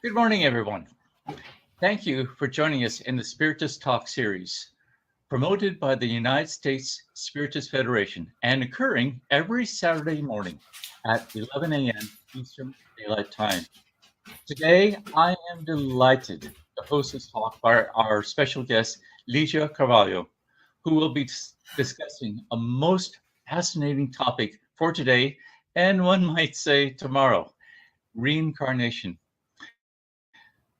Good morning, everyone. Thank you for joining us in the Spiritist Talk series, promoted by the United States Spiritist Federation and occurring every Saturday morning at 11 a.m. Eastern Daylight Time. Today, I am delighted to host this talk by our special guest, LIGIA Carvalho, who will be discussing a most fascinating topic for today, and one might say tomorrow, reincarnation.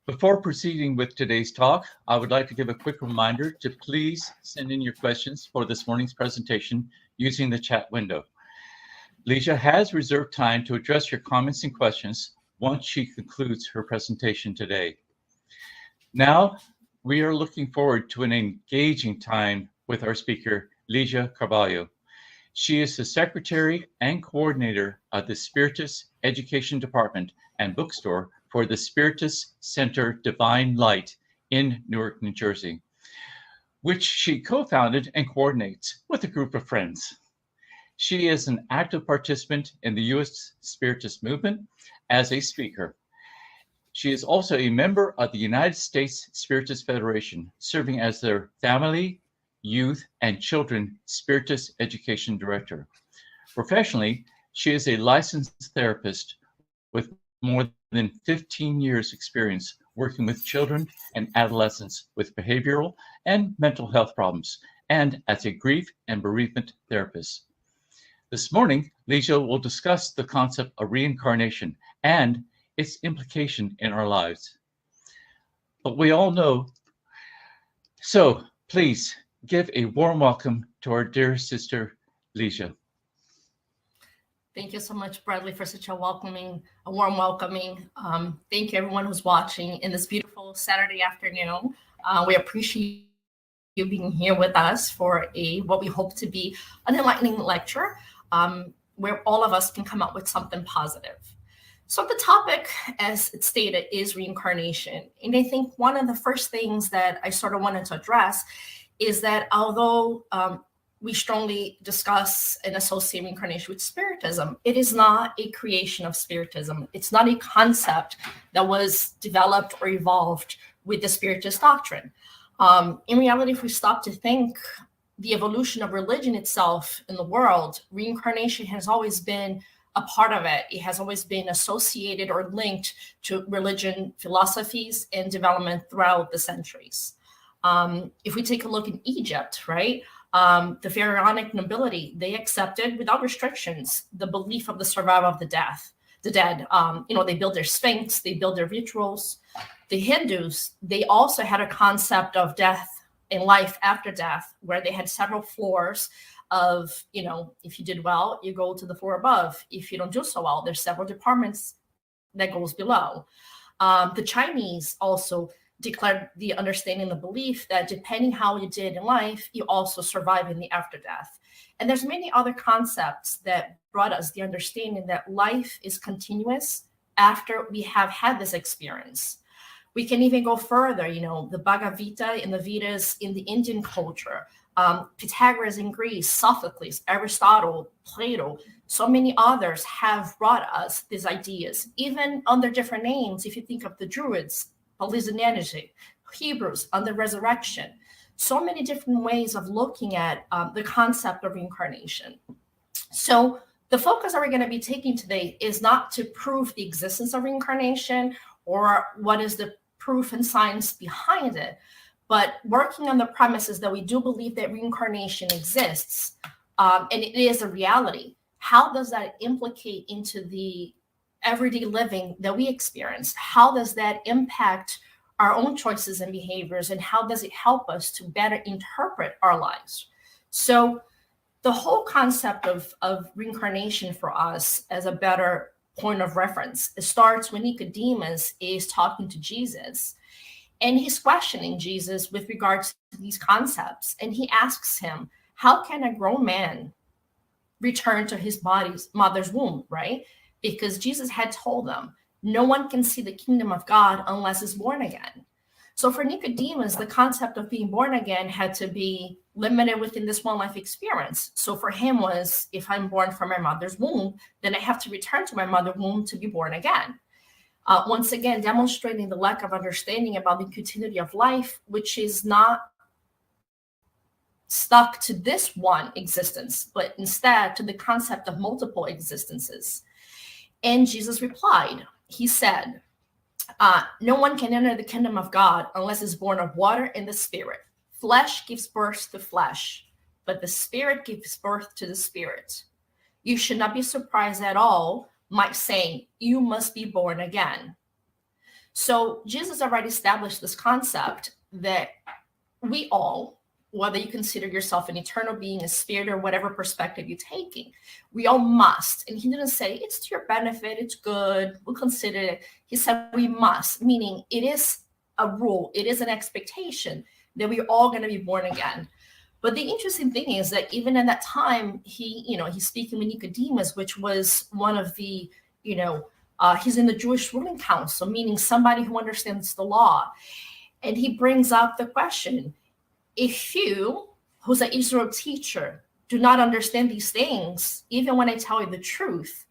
Before proceeding with today's talk, I would like to give a quick reminder to please send in your questions for this morning's presentation using the chat window. LIGIA has reserved time to address your comments and questions once she concludes her presentation today. Now, we are looking forward to an engaging time with our speaker, LIGIA Carvalho. She is the Secretary and Coordinator of the Spiritist Education Department and Bookstore for the Spiritist Center Divine Light in Newark, New Jersey, which she co-founded and coordinates with a group of friends. She is an active participant in the U.S. Spiritist movement as a speaker. She is also a member of the United States Spiritist Federation, serving as their Family, Youth, and Children Spiritist Education Director. Professionally, she is a licensed therapist with more than 15 years experience working with children and adolescents with behavioral and mental health problems, and as a grief and bereavement therapist. This morning, LIGIA will discuss the concept of reincarnation and its implication in our lives. But we all know, so please give a warm welcome to our dear sister, LIGIA. Thank you so much, Bradley, for such a warm welcoming. Thank you, everyone who's watching in this beautiful Saturday afternoon. We appreciate you being here with us for what we hope to be an enlightening lecture where all of us can come up with something positive. So the topic, as it's stated, is reincarnation. And I think one of the first things that I sort of wanted to address is that although we strongly discuss and associate reincarnation with Spiritism, it is not a creation of Spiritism. It's not a concept that was developed or evolved with the Spiritist doctrine. In reality, if we stop to think the evolution of religion itself in the world, reincarnation has always been a part of it. It has always been associated or linked to religion, philosophies, and development throughout the centuries. If we take a look in Egypt, right? The pharaonic nobility, they accepted without restrictions the belief of the survival of the dead. They build their sphinx, they build their rituals. The Hindus, they also had a concept of death and life after death, where they had several floors of, if you did well, you go to the floor above. If you don't do so well, there's several departments that goes below. The Chinese also declared the understanding, the belief that depending how you did in life, you also survive in the after death. And there's many other concepts that brought us the understanding that life is continuous after we have had this experience. We can even go further, the Bhagavad Gita and the Vedas in the Indian culture, Pythagoras in Greece, Sophocles, Aristotle, Plato, so many others have brought us these ideas, even under different names. If you think of the Druids, Polynesian, Hebrews on the resurrection, so many different ways of looking at the concept of reincarnation. So the focus that we're going to be taking today is not to prove the existence of reincarnation or what is the proof and science behind it, but working on the premises that we do believe that reincarnation exists, and it is a reality. How does that implicate into the everyday living that we experience? How does that impact our own choices and behaviors? And how does it help us to better interpret our lives? So the whole concept of reincarnation for us as a better point of reference, it starts when Nicodemus is talking to Jesus, and he's questioning Jesus with regards to these concepts. And he asks him, how can a grown man return to his mother's womb, right? Because Jesus had told them, no one can see the kingdom of God unless it's born again. So for Nicodemus, the concept of being born again had to be limited within this one life experience. So for him was, if I'm born from my mother's womb, then I have to return to my mother's womb to be born again. once again, demonstrating the lack of understanding about the continuity of life, which is not stuck to this one existence, but instead to the concept of multiple existences. And Jesus replied, he said, no one can enter the kingdom of God unless is born of water and the Spirit. Flesh gives birth to flesh, but the Spirit gives birth to the Spirit. You should not be surprised at all, my saying, you must be born again. So Jesus already established this concept that we all, whether you consider yourself an eternal being, a spirit, or whatever perspective you're taking, we all must. And he didn't say it's to your benefit, it's good, we'll consider it. He said we must, meaning it is a rule, it is an expectation that we're all going to be born again. But the interesting thing is that even in that time, he's speaking with Nicodemus, which was one of the, he's in the Jewish ruling council, meaning somebody who understands the law. And he brings up the question, if you, who's an Israel teacher, do not understand these things, even when I tell you the truth,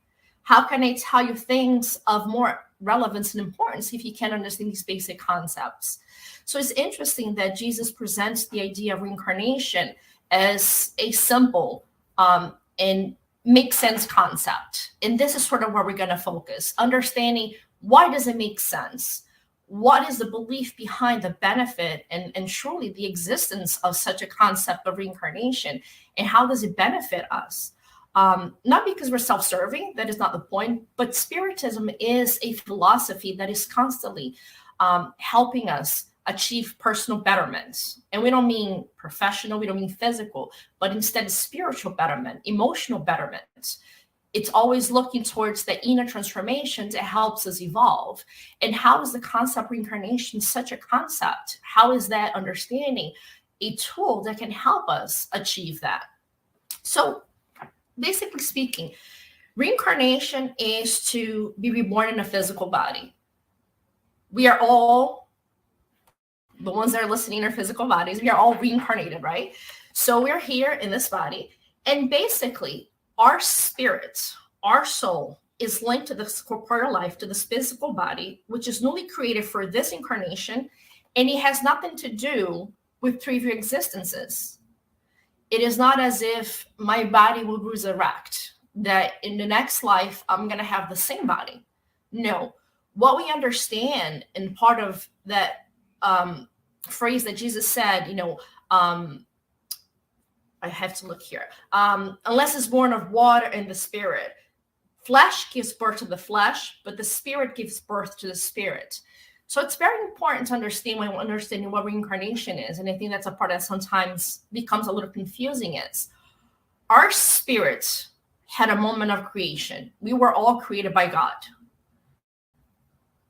how can I tell you things of more relevance and importance if you can't understand these basic concepts? So it's interesting that Jesus presents the idea of reincarnation as a simple and make sense concept. And this is sort of where we're going to focus, understanding why does it make sense? What is the belief behind the benefit and truly the existence of such a concept of reincarnation, and how does it benefit us? Not because we're self-serving, that is not the point, but Spiritism is a philosophy that is constantly helping us achieve personal betterment. And we don't mean professional, we don't mean physical, but instead spiritual betterment, emotional betterment. It's always looking towards the inner transformation that helps us evolve. And how is the concept of reincarnation such a concept? How is that understanding a tool that can help us achieve that? So basically speaking, reincarnation is to be reborn in a physical body. We are all, the ones that are listening are physical bodies. We are all reincarnated, right? So we're here in this body. And basically, our spirit, our soul, is linked to this corporeal life, to this physical body, which is newly created for this incarnation. And it has nothing to do with previous existences. It is not as if my body will resurrect, that in the next life, I'm going to have the same body. No. What we understand, and part of that phrase that Jesus said, I have to look here. Unless it's born of water and the Spirit. Flesh gives birth to the flesh, but the Spirit gives birth to the Spirit. So it's very important to understand when understanding what reincarnation is. And I think that's a part that sometimes becomes a little confusing is our spirit had a moment of creation. We were all created by God.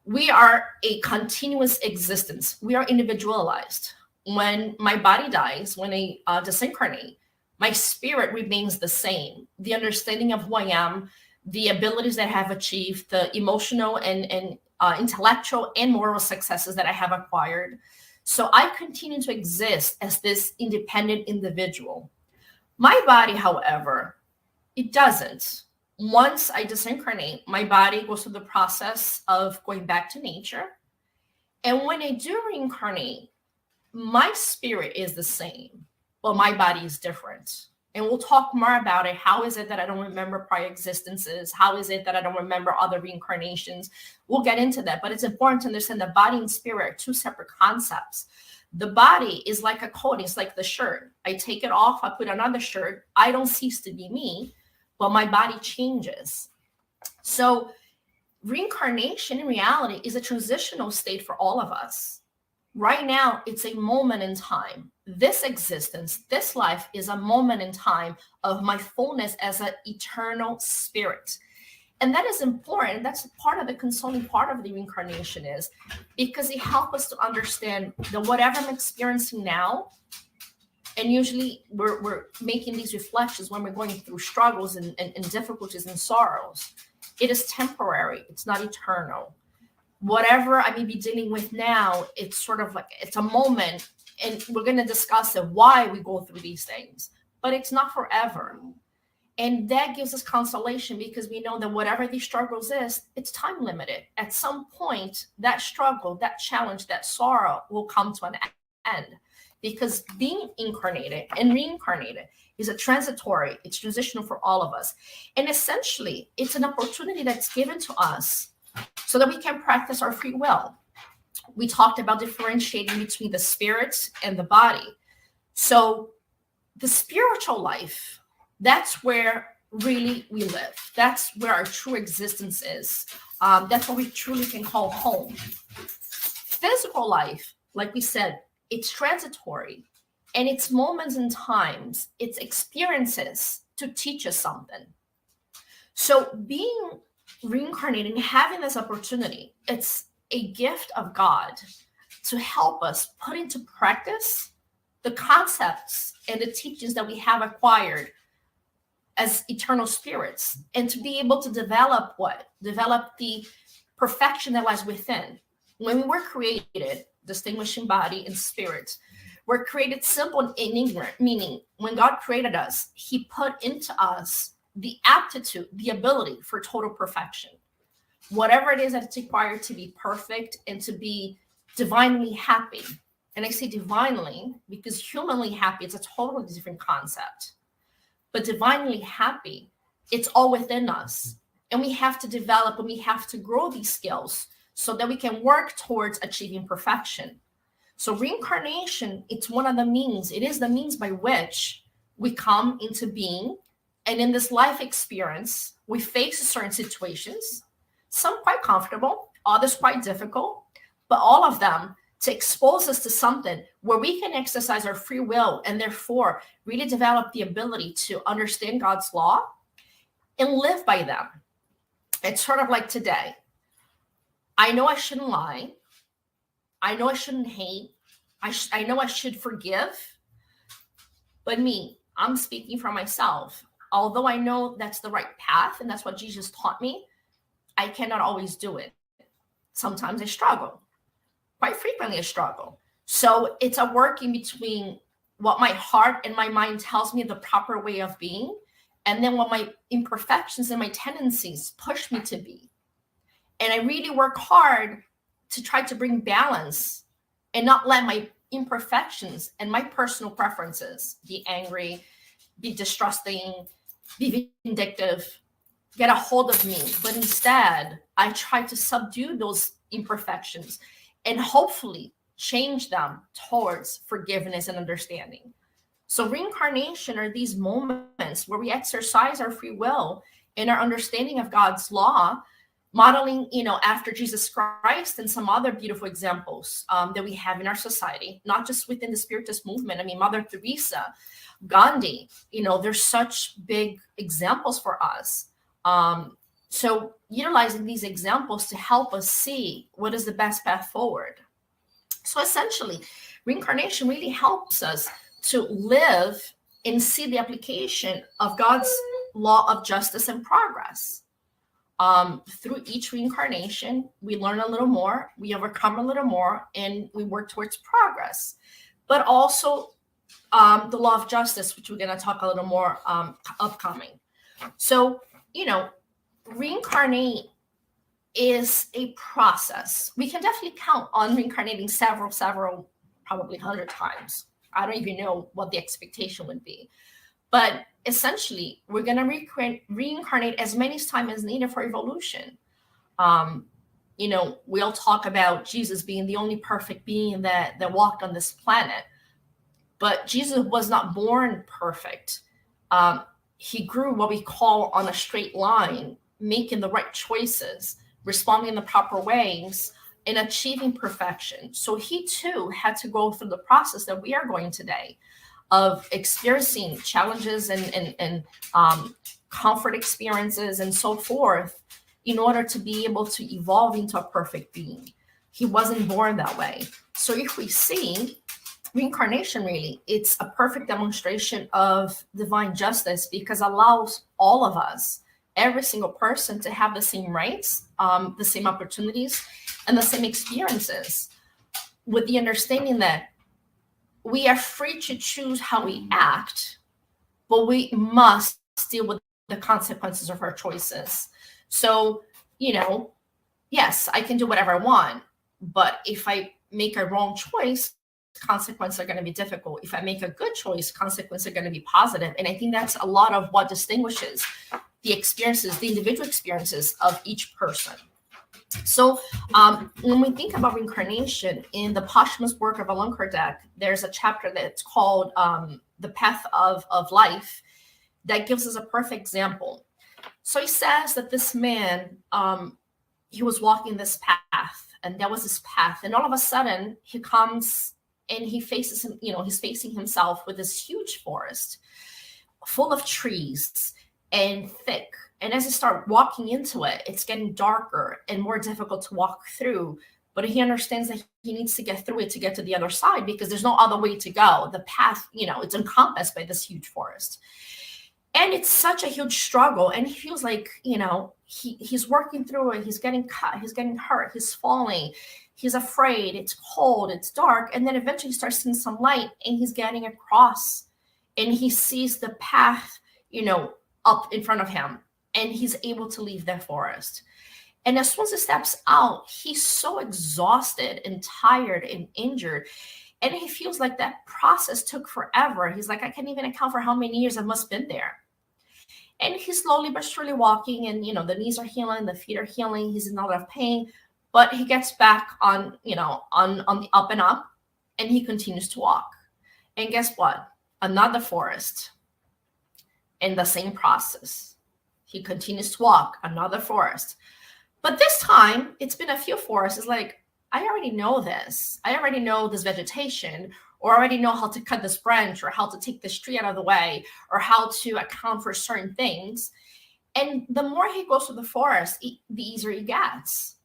We are a continuous existence. We are individualized. When my body dies, when I disincarnate, my spirit remains the same. The understanding of who I am, the abilities that I have achieved, the emotional and intellectual and moral successes that I have acquired. So I continue to exist as this independent individual. My body, however, it doesn't. Once I disincarnate, my body goes through the process of going back to nature. And when I do reincarnate, my spirit is the same, but my body is different. And we'll talk more about it. How is it that I don't remember prior existences? How is it that I don't remember other reincarnations? We'll get into that, but it's important to understand that body and spirit are two separate concepts. The body is like a coat. It's like the shirt. I take it off, I put another shirt. I don't cease to be me, but my body changes. So reincarnation in reality is a transitional state for all of us. Right now, it's a moment in time. This existence, this life is a moment in time of my fullness as an eternal spirit. And that is important. That's part of the consoling part of the reincarnation is because it helps us to understand that whatever I'm experiencing now, and usually we're making these reflections when we're going through struggles and difficulties and sorrows. It is temporary. It's not eternal. Whatever I may be dealing with now, it's sort of like, it's a moment, and we're going to discuss it, why we go through these things, but it's not forever. And that gives us consolation because we know that whatever these struggles is, it's time limited. At some point, that struggle, that challenge, that sorrow will come to an end, because being incarnated and reincarnated is a transitory, it's transitional for all of us. And essentially, it's an opportunity that's given to us so that we can practice our free will. We talked about differentiating between the spirit and the body. So the spiritual life, that's where really we live. That's where our true existence is. That's what we truly can call home. Physical life, like we said, it's transitory, and it's moments and times, it's experiences to teach us something. So being reincarnated and having this opportunity, it's a gift of God to help us put into practice the concepts and the teachings that we have acquired as eternal spirits, and to be able to develop the perfection that lies within. When we were created, distinguishing body and spirit, we're created simple and ignorant, meaning when God created us, he put into us the aptitude, the ability for total perfection. Whatever it is that's required to be perfect and to be divinely happy. And I say divinely because humanly happy, it's a totally different concept. But divinely happy, it's all within us. And we have to develop and we have to grow these skills so that we can work towards achieving perfection. So reincarnation, it's one of the means. It is the means by which we come into being. And in this life experience, we face certain situations, some quite comfortable, others quite difficult, but all of them to expose us to something where we can exercise our free will and therefore really develop the ability to understand God's law and live by them. It's sort of like today. I know I shouldn't lie. I know I shouldn't hate. I know I should forgive. But I'm speaking for myself. Although I know that's the right path and that's what Jesus taught me, I cannot always do it. Sometimes I struggle. Quite frequently I struggle. So it's a working between what my heart and my mind tells me the proper way of being, and then what my imperfections and my tendencies push me to be. And I really work hard to try to bring balance and not let my imperfections and my personal preferences, be angry, be distrusting, be vindictive, get a hold of me. But instead, I try to subdue those imperfections and hopefully change them towards forgiveness and understanding. So reincarnation are these moments where we exercise our free will and our understanding of God's law, modeling, after Jesus Christ and some other beautiful examples that we have in our society, not just within the Spiritist movement. I mean, Mother Teresa, Gandhi, there's such big examples for us. So utilizing these examples to help us see what is the best path forward. So essentially, reincarnation really helps us to live and see the application of God's law of justice and progress. Through each reincarnation, we learn a little more, we overcome a little more, and we work towards progress. But also the law of justice, which we're going to talk a little more upcoming. So, reincarnate is a process. We can definitely count on reincarnating several, probably 100 times. I don't even know what the expectation would be. But essentially, we're going to reincarnate as many times as needed for evolution. We'll talk about Jesus being the only perfect being that walked on this planet. But Jesus was not born perfect. He grew what we call on a straight line, making the right choices, responding in the proper ways, and achieving perfection. So he too had to go through the process that we are going today of experiencing challenges and comfort experiences and so forth in order to be able to evolve into a perfect being. He wasn't born that way. So if we see reincarnation, really, it's a perfect demonstration of divine justice because it allows all of us, every single person, to have the same rights, the same opportunities, and the same experiences, with the understanding that we are free to choose how we act, but we must deal with the consequences of our choices. So, you know, yes, I can do whatever I want, but if I make a wrong choice, consequences are going to be difficult. If I make a good choice, consequences are going to be positive. And I think that's a lot of what distinguishes the experiences, the individual experiences of each person. So when we think about reincarnation, in the posthumous work of Allan Kardec, there's a chapter that's called The Path of Life that gives us a perfect example. So he says that this man, he was walking this path, and that was his path. And all of a sudden, he comes and he faces, he's facing himself with this huge forest full of trees and thick. And as he starts walking into it, it's getting darker and more difficult to walk through. But he understands that he needs to get through it to get to the other side, because there's no other way to go. The path, it's encompassed by this huge forest. And it's such a huge struggle. And he feels like, he's working through it. He's getting cut. He's getting hurt. He's falling. He's afraid. It's cold. It's dark. And then eventually he starts seeing some light, and he's getting across. And he sees the path, up in front of him. And he's able to leave the forest. And as soon as he steps out, he's so exhausted and tired and injured. And he feels like that process took forever. He's like, I can't even account for how many years I must have been there. And he's slowly but surely walking, and the knees are healing, the feet are healing. He's in a lot of pain, but he gets back on the up and up, and he continues to walk. And guess what? Another forest. In the same process, he continues to walk, another forest. But this time, it's been a few forests. It's like, I already know this. I already know this vegetation, or I already know how to cut this branch, or how to take this tree out of the way, or how to account for certain things. And the more he goes through the forest, the easier he gets.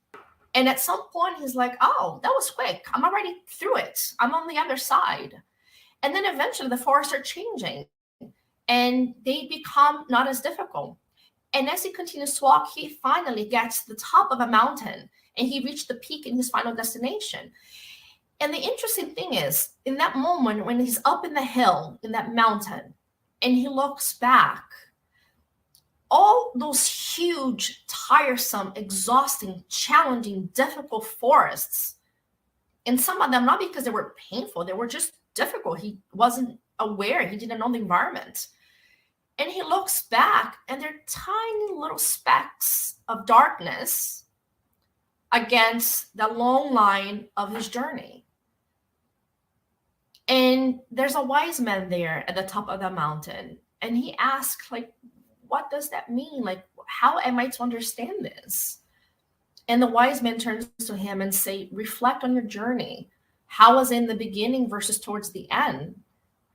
And at some point, he's like, oh, that was quick. I'm already through it. I'm on the other side. And then eventually the forests are changing, and they become not as difficult. And as he continues to walk, he finally gets to the top of a mountain, and he reached the peak in his final destination. And the interesting thing is, in that moment, when he's up in the hill, in that mountain, and he looks back, all those huge, tiresome, exhausting, challenging, difficult forests, and some of them, not because they were painful, they were just difficult. He wasn't aware. He didn't know the environment. And he looks back, and they're tiny little specks of darkness against the long line of his journey. And there's a wise man there at the top of the mountain. And he asks, like, what does that mean? Like, how am I to understand this? And the wise man turns to him and say, reflect on your journey. How was it in the beginning versus towards the end?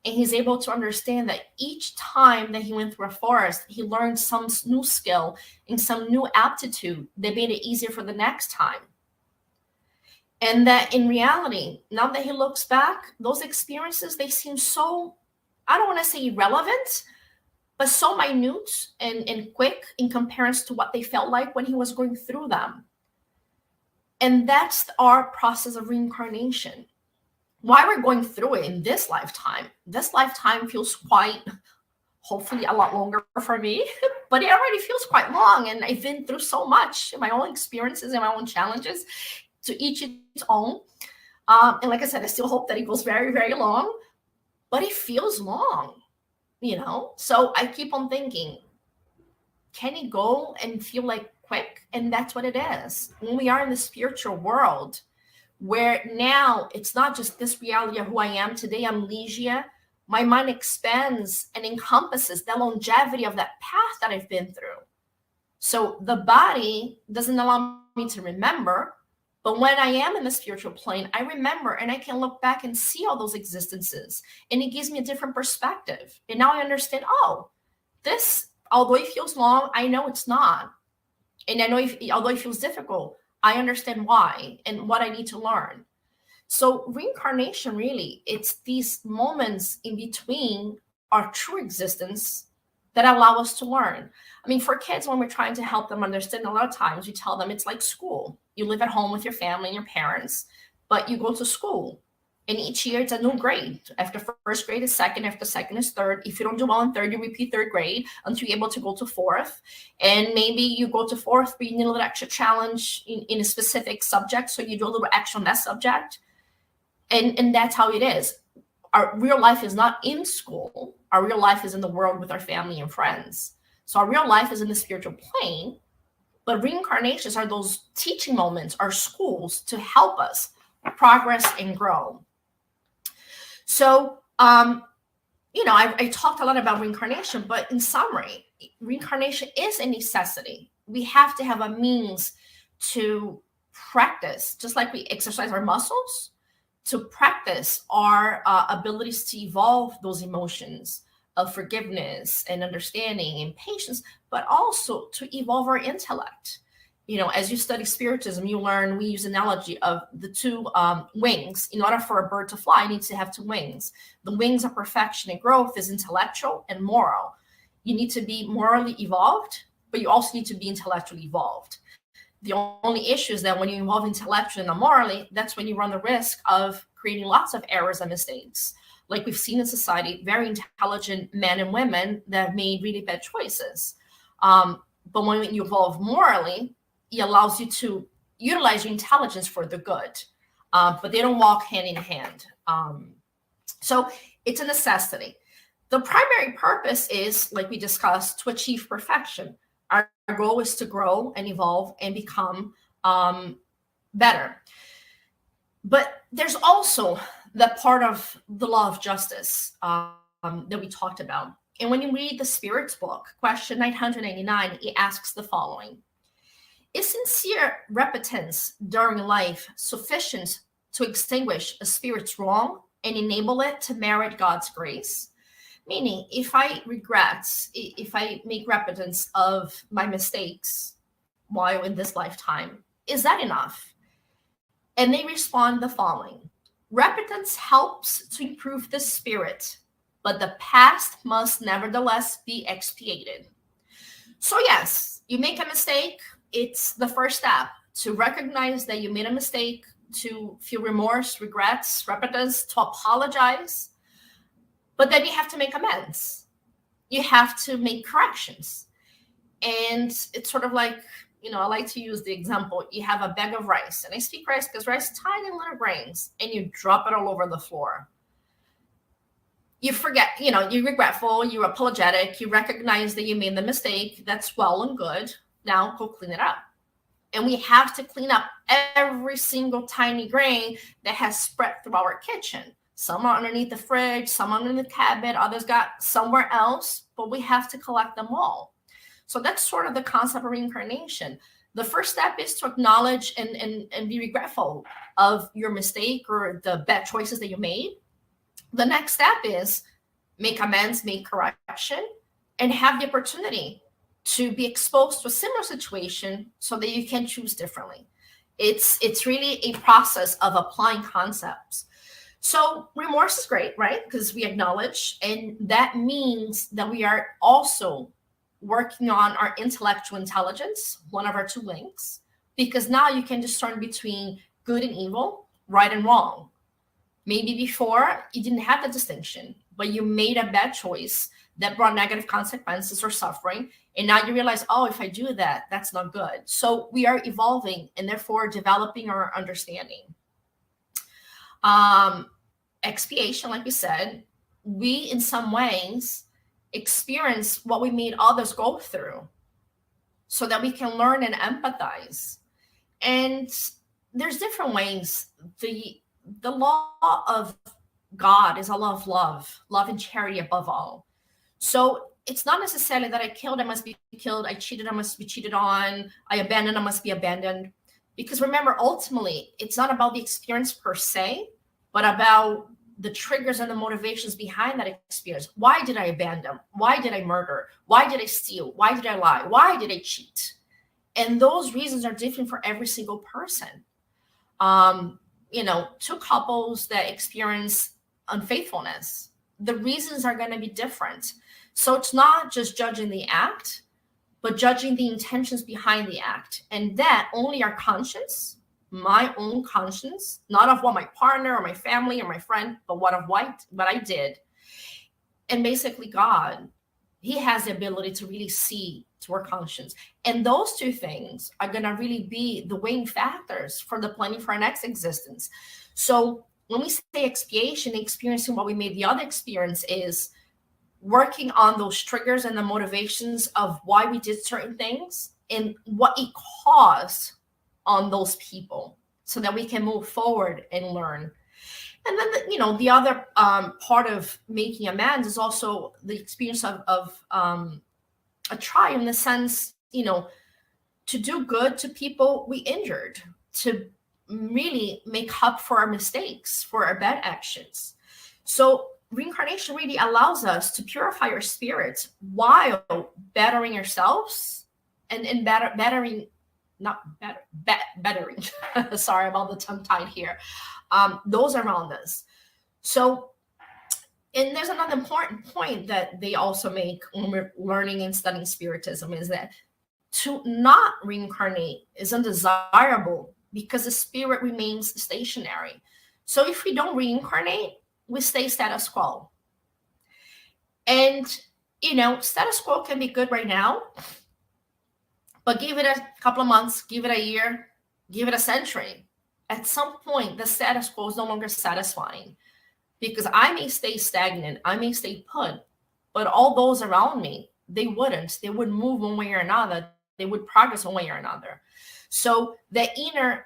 And he's able to understand that each time that he went through a forest, he learned some new skill and some new aptitude that made it easier for the next time. And that in reality, now that he looks back, those experiences, they seem so, I don't want to say irrelevant, but so minute and quick in comparison to what they felt like when he was going through them. And that's our process of reincarnation. Why we're going through it in this lifetime feels quite, hopefully a lot longer for me, but it already feels quite long. And I've been through so much in my own experiences and my own challenges, to each its own. And like I said, I still hope that it goes very, very long, but it feels long, So I keep on thinking, can it go and feel like quick? And that's what it is. When we are in the spiritual world, where now it's not just this reality of who I am today, I'm Ligia. My mind expands and encompasses the longevity of that path that I've been through. So the body doesn't allow me to remember, but when I am in the spiritual plane, I remember, and I can look back and see all those existences, and it gives me a different perspective. And now I understand, this, although it feels long, I know it's not. And I know although it feels difficult, I understand why and what I need to learn. So reincarnation, really, it's these moments in between our true existence that allow us to learn. I mean, for kids, when we're trying to help them understand, a lot of times we tell them it's like school. You live at home with your family and your parents, but you go to school. And each year it's a new grade. After first grade is second, after second is third. If you don't do well in third, you repeat third grade until you're able to go to fourth. And maybe you go to fourth, but you need a little extra challenge in a specific subject. So you do a little extra on that subject. And that's how it is. Our real life is not in school. Our real life is in the world with our family and friends. So our real life is in the spiritual plane. But reincarnations are those teaching moments, our schools, to help us progress and grow. So, I talked a lot about reincarnation, but in summary, reincarnation is a necessity. We have to have a means to practice, just like we exercise our muscles, to practice our abilities to evolve those emotions of forgiveness and understanding and patience, but also to evolve our intellect. As you study spiritism, you learn, we use analogy of the two wings. In order for a bird to fly, it needs to have two wings. The wings of perfection and growth is intellectual and moral. You need to be morally evolved, but you also need to be intellectually evolved. The only issue is that when you evolve intellectually and morally, that's when you run the risk of creating lots of errors and mistakes. Like we've seen in society, very intelligent men and women that have made really bad choices. But when you evolve morally, it allows you to utilize your intelligence for the good, but they don't walk hand in hand. So it's a necessity. The primary purpose is, like we discussed, to achieve perfection. Our goal is to grow and evolve and become better. But there's also the part of the law of justice that we talked about. And when you read the Spirit's book, question 989, it asks the following. Is sincere repentance during life sufficient to extinguish a spirit's wrong and enable it to merit God's grace? Meaning, if I make repentance of my mistakes while in this lifetime, is that enough? And they respond the following. Repentance helps to improve the spirit, but the past must nevertheless be expiated. So yes, you make a mistake. It's the first step to recognize that you made a mistake, to feel remorse, regrets, repentance, to apologize. But then you have to make amends. You have to make corrections. And it's sort of like, I like to use the example. You have a bag of rice, and I speak rice because rice is tiny little grains, and you drop it all over the floor. You forget, you're regretful, you're apologetic, you recognize that you made the mistake. That's well and good. Now go clean it up. And we have to clean up every single tiny grain that has spread through our kitchen. Some are underneath the fridge, some are underneath the cabinet, others got somewhere else, but we have to collect them all. So that's sort of the concept of reincarnation. The first step is to acknowledge and be regretful of your mistake or the bad choices that you made. The next step is make amends, make correction, and have the opportunity to be exposed to a similar situation so that you can choose differently. It's really a process of applying concepts. So remorse is great, right? Because we acknowledge, and that means that we are also working on our intellectual intelligence, one of our two links, because now you can discern between good and evil, right and wrong. Maybe before you didn't have the distinction, but you made a bad choice that brought negative consequences or suffering. And now you realize, oh, if I do that, that's not good. So we are evolving and therefore developing our understanding. Expiation, like we said, we in some ways experience what we made others go through so that we can learn and empathize. And there's different ways. The law of God is a law of love and charity above all. So it's not necessarily that I killed, I must be killed. I cheated, I must be cheated on. I abandoned, I must be abandoned. Because remember, ultimately, it's not about the experience per se, but about the triggers and the motivations behind that experience. Why did I abandon? Why did I murder? Why did I steal? Why did I lie? Why did I cheat? And those reasons are different for every single person. Two couples that experience unfaithfulness, the reasons are going to be different. So it's not just judging the act, but judging the intentions behind the act. And that only our conscience my own conscience, not of what my partner or my family or my friend, but what I did. And basically God, he has the ability to really see to our conscience. And those two things are going to really be the weighing factors for the planning for our next existence. So when we say expiation, experiencing what we made the other experience is working on those triggers and the motivations of why we did certain things and what it caused on those people so that we can move forward and learn. And then, the other part of making amends is also the experience of a triumph in the sense, to do good to people we injured, to really make up for our mistakes, for our bad actions. So reincarnation really allows us to purify our spirits while bettering ourselves and bettering, sorry about the tongue tied here, those around us. So, and there's another important point that they also make when we're learning and studying spiritism is that to not reincarnate is undesirable because the spirit remains stationary. So if we don't reincarnate, we stay status quo. And, status quo can be good right now, but give it a couple of months, give it a year, give it a century. At some point, the status quo is no longer satisfying because I may stay stagnant, I may stay put, but all those around me, they wouldn't. They would move one way or another. They would progress one way or another. So the inner,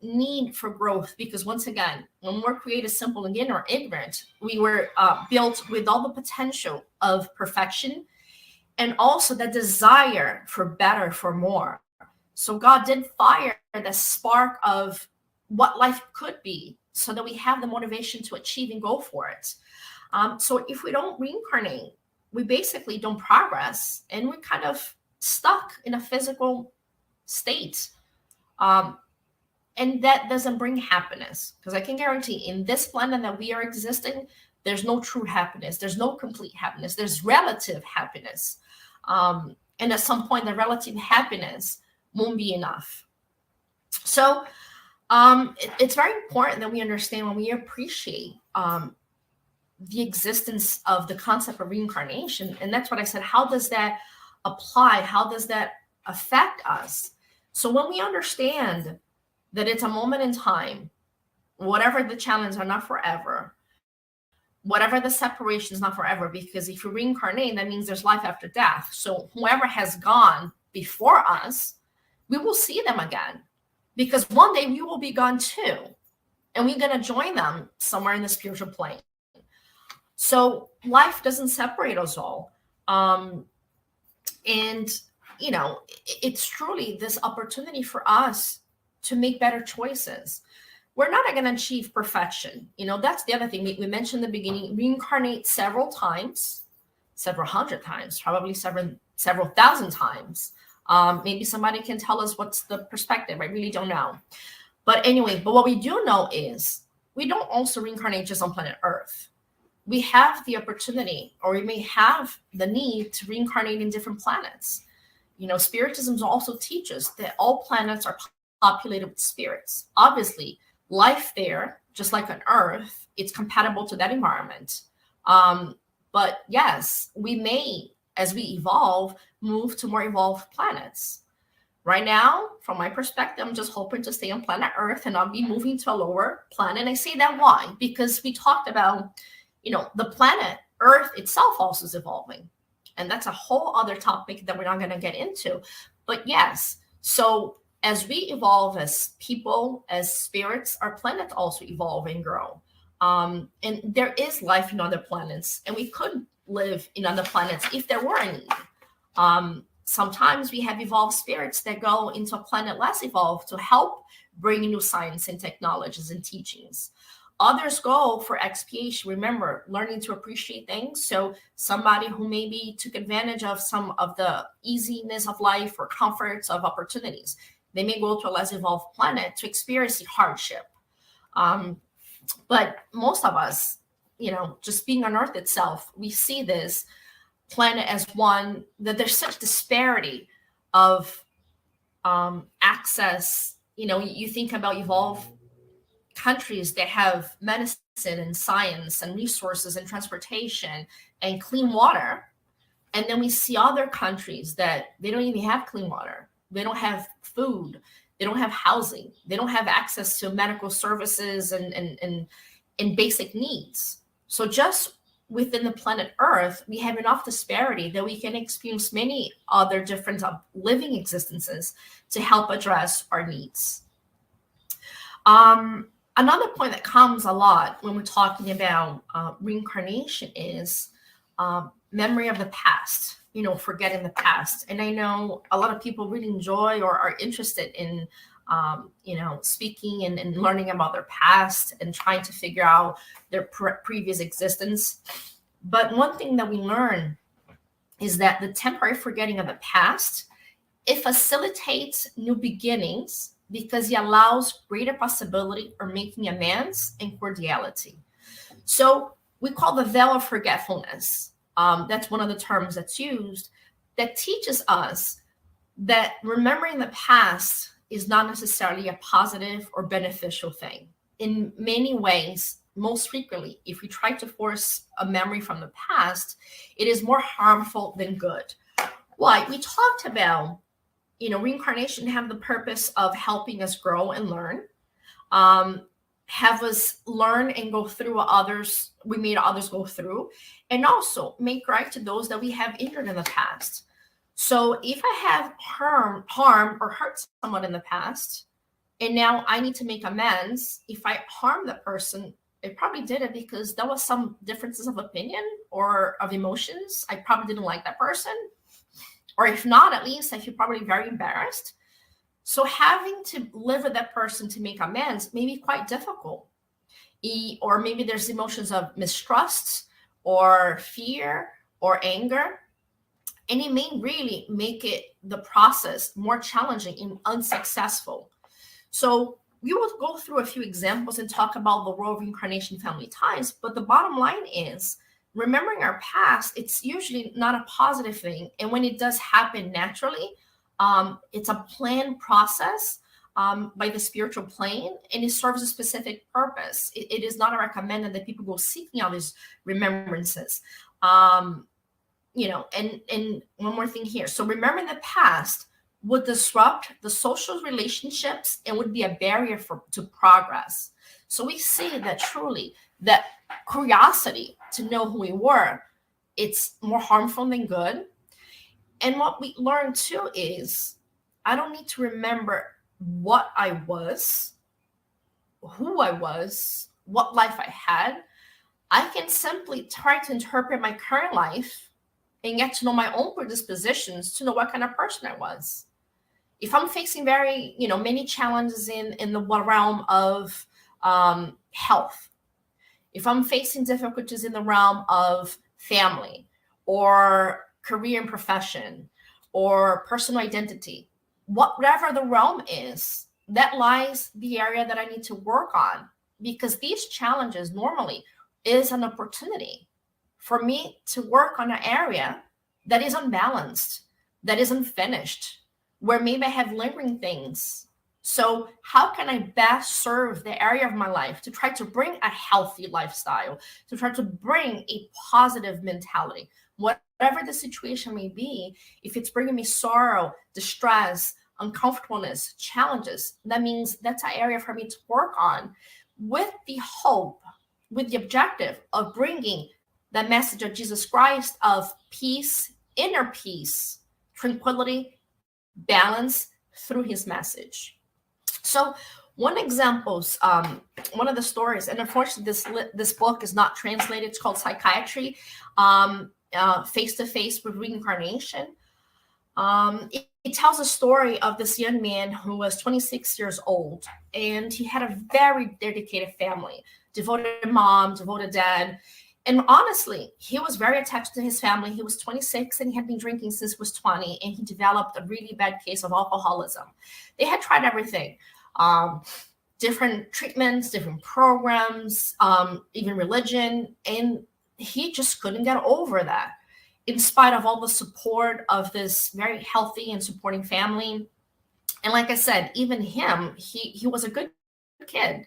need for growth, because once again, when we're created simple and ignorant, we were built with all the potential of perfection and also the desire for better, for more. So God did fire the spark of what life could be so that we have the motivation to achieve and go for it. So if we don't reincarnate, we basically don't progress and we're kind of stuck in a physical state. And that doesn't bring happiness, because I can guarantee in this planet that we are existing, there's no true happiness. There's no complete happiness. There's relative happiness. And at some point, the relative happiness won't be enough. So it's very important that we understand when we appreciate the existence of the concept of reincarnation. And that's what I said. How does that apply? How does that affect us? So when we understand that it's a moment in time, whatever the challenges are not forever, whatever the separation is not forever, because if you reincarnate, that means there's life after death. So whoever has gone before us, we will see them again, because one day we will be gone too, and we're going to join them somewhere in the spiritual plane. So life doesn't separate us all. And, it's truly this opportunity for us to make better choices. We're not going to achieve perfection. That's the other thing. We mentioned in the beginning, reincarnate several times, several hundred times, probably several thousand times. Maybe somebody can tell us what's the perspective. I really don't know. But anyway, but what we do know is we don't also reincarnate just on planet Earth. We have the opportunity, or we may have the need to reincarnate in different planets. Spiritism also teaches that all planets are populated with spirits. Obviously, life there, just like on Earth, it's compatible to that environment. But yes, we may, as we evolve, move to more evolved planets. Right now, from my perspective, I'm just hoping to stay on planet Earth and not be moving to a lower planet. And I say that why? Because we talked about, the planet Earth itself also is evolving. And that's a whole other topic that we're not going to get into. But yes, so as we evolve as people, as spirits, our planet also evolve and grow. And there is life in other planets, and we could live in other planets if there were a need. Sometimes we have evolved spirits that go into a planet less evolved to help bring new science and technologies and teachings. Others go for expiation. Remember, learning to appreciate things. So somebody who maybe took advantage of some of the easiness of life or comforts of opportunities, they may go to a less evolved planet to experience the hardship. But most of us, just being on Earth itself, we see this planet as one that there's such disparity of access, you think about evolved countries that have medicine and science and resources and transportation and clean water. And then we see other countries that they don't even have clean water. They don't have food. They don't have housing. They don't have access to medical services and basic needs. So just within the planet Earth, we have enough disparity that we can experience many other different living existences to help address our needs. Another point that comes a lot when we're talking about reincarnation is memory of the past, forgetting the past. And I know a lot of people really enjoy or are interested in, speaking and learning about their past and trying to figure out their previous existence. But one thing that we learn is that the temporary forgetting of the past, it facilitates new beginnings because it allows greater possibility of making amends and cordiality. So we call the veil of forgetfulness. That's one of the terms that's used that teaches us that remembering the past is not necessarily a positive or beneficial thing. In many ways, most frequently, if we try to force a memory from the past, it is more harmful than good. Why? We talked about, reincarnation have the purpose of helping us grow and learn, have us learn and go through what we made others go through, and also make right to those that we have injured in the past. So if I have harmed or hurt someone in the past, and now I need to make amends, if I harm the person, I probably did it because there was some differences of opinion or of emotions. I probably didn't like that person. Or if not, at least I feel probably very embarrassed. So having to live with that person to make amends may be quite difficult. Or maybe there's emotions of mistrust or fear or anger. And it may really make the process more challenging and unsuccessful. So we will go through a few examples and talk about the role of reincarnation family ties. But the bottom line is, remembering our past, it's usually not a positive thing. And when it does happen naturally, it's a planned process by the spiritual plane, and it serves a specific purpose. It is not recommended that people go seeking out these remembrances. And one more thing here. So remembering the past would disrupt the social relationships and would be a barrier to progress. So we see that truly that curiosity to know who we were, it's more harmful than good. And what we learn too is I don't need to remember what I was, who I was, what life I had. I can simply try to interpret my current life and get to know my own predispositions to know what kind of person I was. If I'm facing very, many challenges in the realm of health, if I'm facing difficulties in the realm of family or career and profession or personal identity, whatever the realm is, that lies the area that I need to work on, because these challenges normally is an opportunity for me to work on an area that is unbalanced, that is unfinished, where maybe I have lingering things. So how can I best serve the area of my life to try to bring a healthy lifestyle, to try to bring a positive mentality, whatever the situation may be? If it's bringing me sorrow, distress, uncomfortableness, challenges, that means that's an area for me to work on with the hope, with the objective of bringing the message of Jesus Christ of peace, inner peace, tranquility, balance through his message. So one of the stories, and unfortunately this book is not translated, it's called Psychiatry, Face-to-Face with Reincarnation. It tells a story of this young man who was 26 years old, and he had a very dedicated family, devoted mom, devoted dad. And honestly, he was very attached to his family. He was 26 and he had been drinking since he was 20, and he developed a really bad case of alcoholism. They had tried everything, different treatments, different programs, even religion, and he just couldn't get over that. In spite of all the support of this very healthy and supporting family, And like I said, even him, he was a good kid.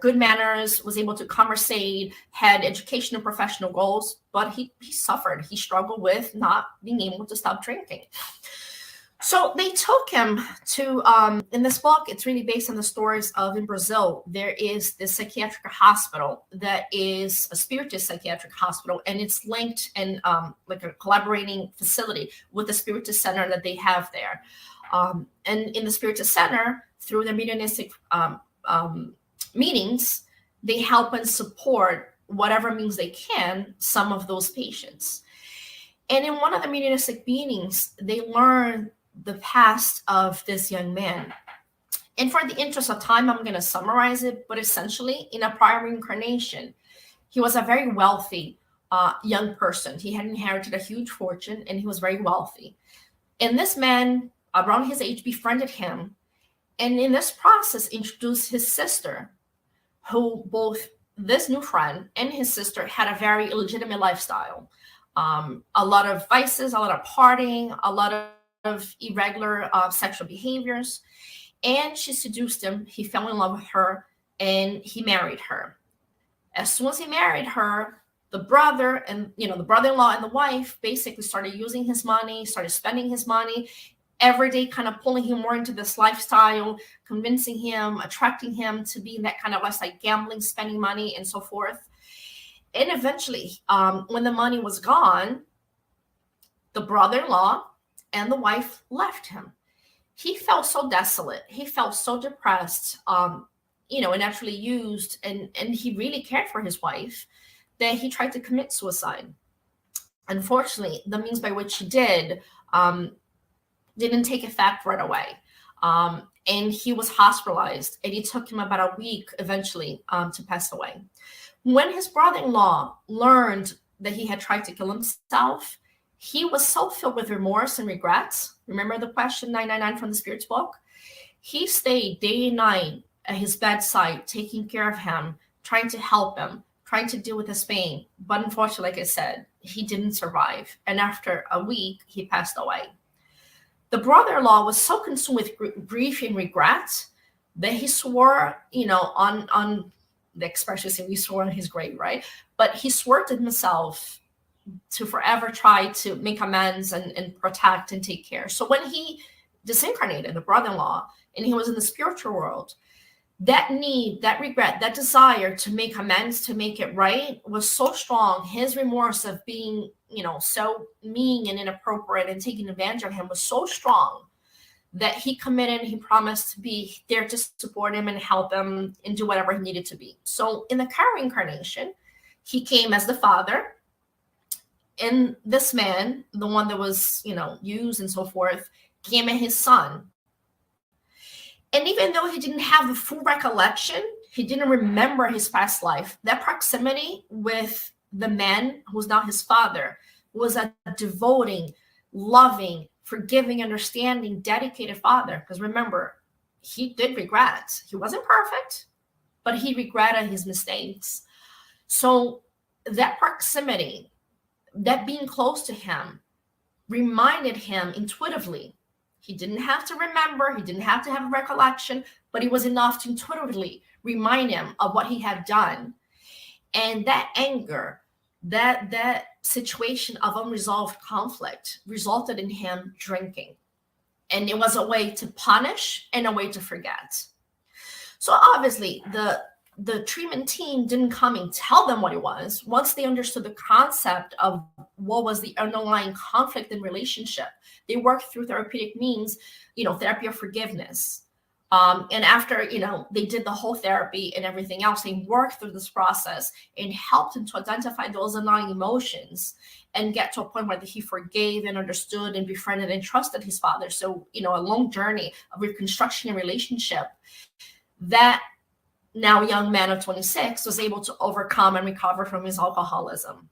Good manners, was able to conversate, had education and professional goals, but he suffered. He struggled with not being able to stop drinking. So they took him to, in this book, it's really based on the stories of, in Brazil, there is this psychiatric hospital that is a Spiritist psychiatric hospital, and it's linked and like a collaborating facility with the Spiritist center that they have there. And in the Spiritist center, through the mediumistic meetings, they help and support whatever means they can some of those patients. And in one of the mediumistic meetings, they learn the past of this young man. And for the interest of time, I'm going to summarize it, but essentially, in a prior reincarnation, he was a very wealthy young person. He had inherited a huge fortune, and he was very wealthy. And this man, around his age, befriended him, and in this process, introduced his sister, who both this new friend and his sister had a very illegitimate lifestyle. A lot of vices, a lot of partying, a lot of irregular sexual behaviors. And she seduced him. He fell in love with her, and he married her. As soon as he married her, the brother and, the brother-in-law and the wife basically started using his money, started spending his money, every day kind of pulling him more into this lifestyle, convincing him, attracting him to be in that kind of lifestyle, gambling, spending money, and so forth. And eventually, when the money was gone, the brother-in-law and the wife left him. He felt so desolate. He felt so depressed, and actually used, and he really cared for his wife, that he tried to commit suicide. Unfortunately, the means by which he did didn't take effect right away. And he was hospitalized, and it took him about a week eventually to pass away. When his brother-in-law learned that he had tried to kill himself, he was so filled with remorse and regrets. Remember the question 999 from the Spirit's book? He stayed day and night at his bedside, taking care of him, trying to help him, trying to deal with his pain. But unfortunately, like I said, he didn't survive. And after a week, he passed away. The brother-in-law was so consumed with grief and regret that he swore, on the expression saying we swore on his grave, right? But he swore to himself to forever try to make amends and protect and take care. So when he disincarnated, the brother-in-law, and he was in the spiritual world, that need, that regret, that desire to make amends, to make it right, was so strong. His remorse of being, so mean and inappropriate and taking advantage of him was so strong that he committed, he promised to be there to support him and help him and do whatever he needed to be. So in the current reincarnation, he came as the father. And this man, the one that was, used and so forth, came as his son. And even though he didn't have the full recollection, he didn't remember his past life, that proximity with the man who's now his father was a devoting, loving, forgiving, understanding, dedicated father. Because remember, he did regret. He wasn't perfect, but he regretted his mistakes. So that proximity, that being close to him, reminded him intuitively. He didn't have to remember, he didn't have to have a recollection, but it was enough to intuitively remind him of what he had done. And that anger, that situation of unresolved conflict resulted in him drinking. And it was a way to punish and a way to forget. So obviously, the treatment team didn't come and tell them what it was. Once they understood the concept of what was the underlying conflict in relationship, they worked through therapeutic means, therapy of forgiveness. And after, they did the whole therapy and everything else, they worked through this process and helped him to identify those underlying emotions and get to a point where he forgave and understood and befriended and trusted his father. So, a long journey of reconstruction and relationship that now young man of 26 was able to overcome and recover from his alcoholism.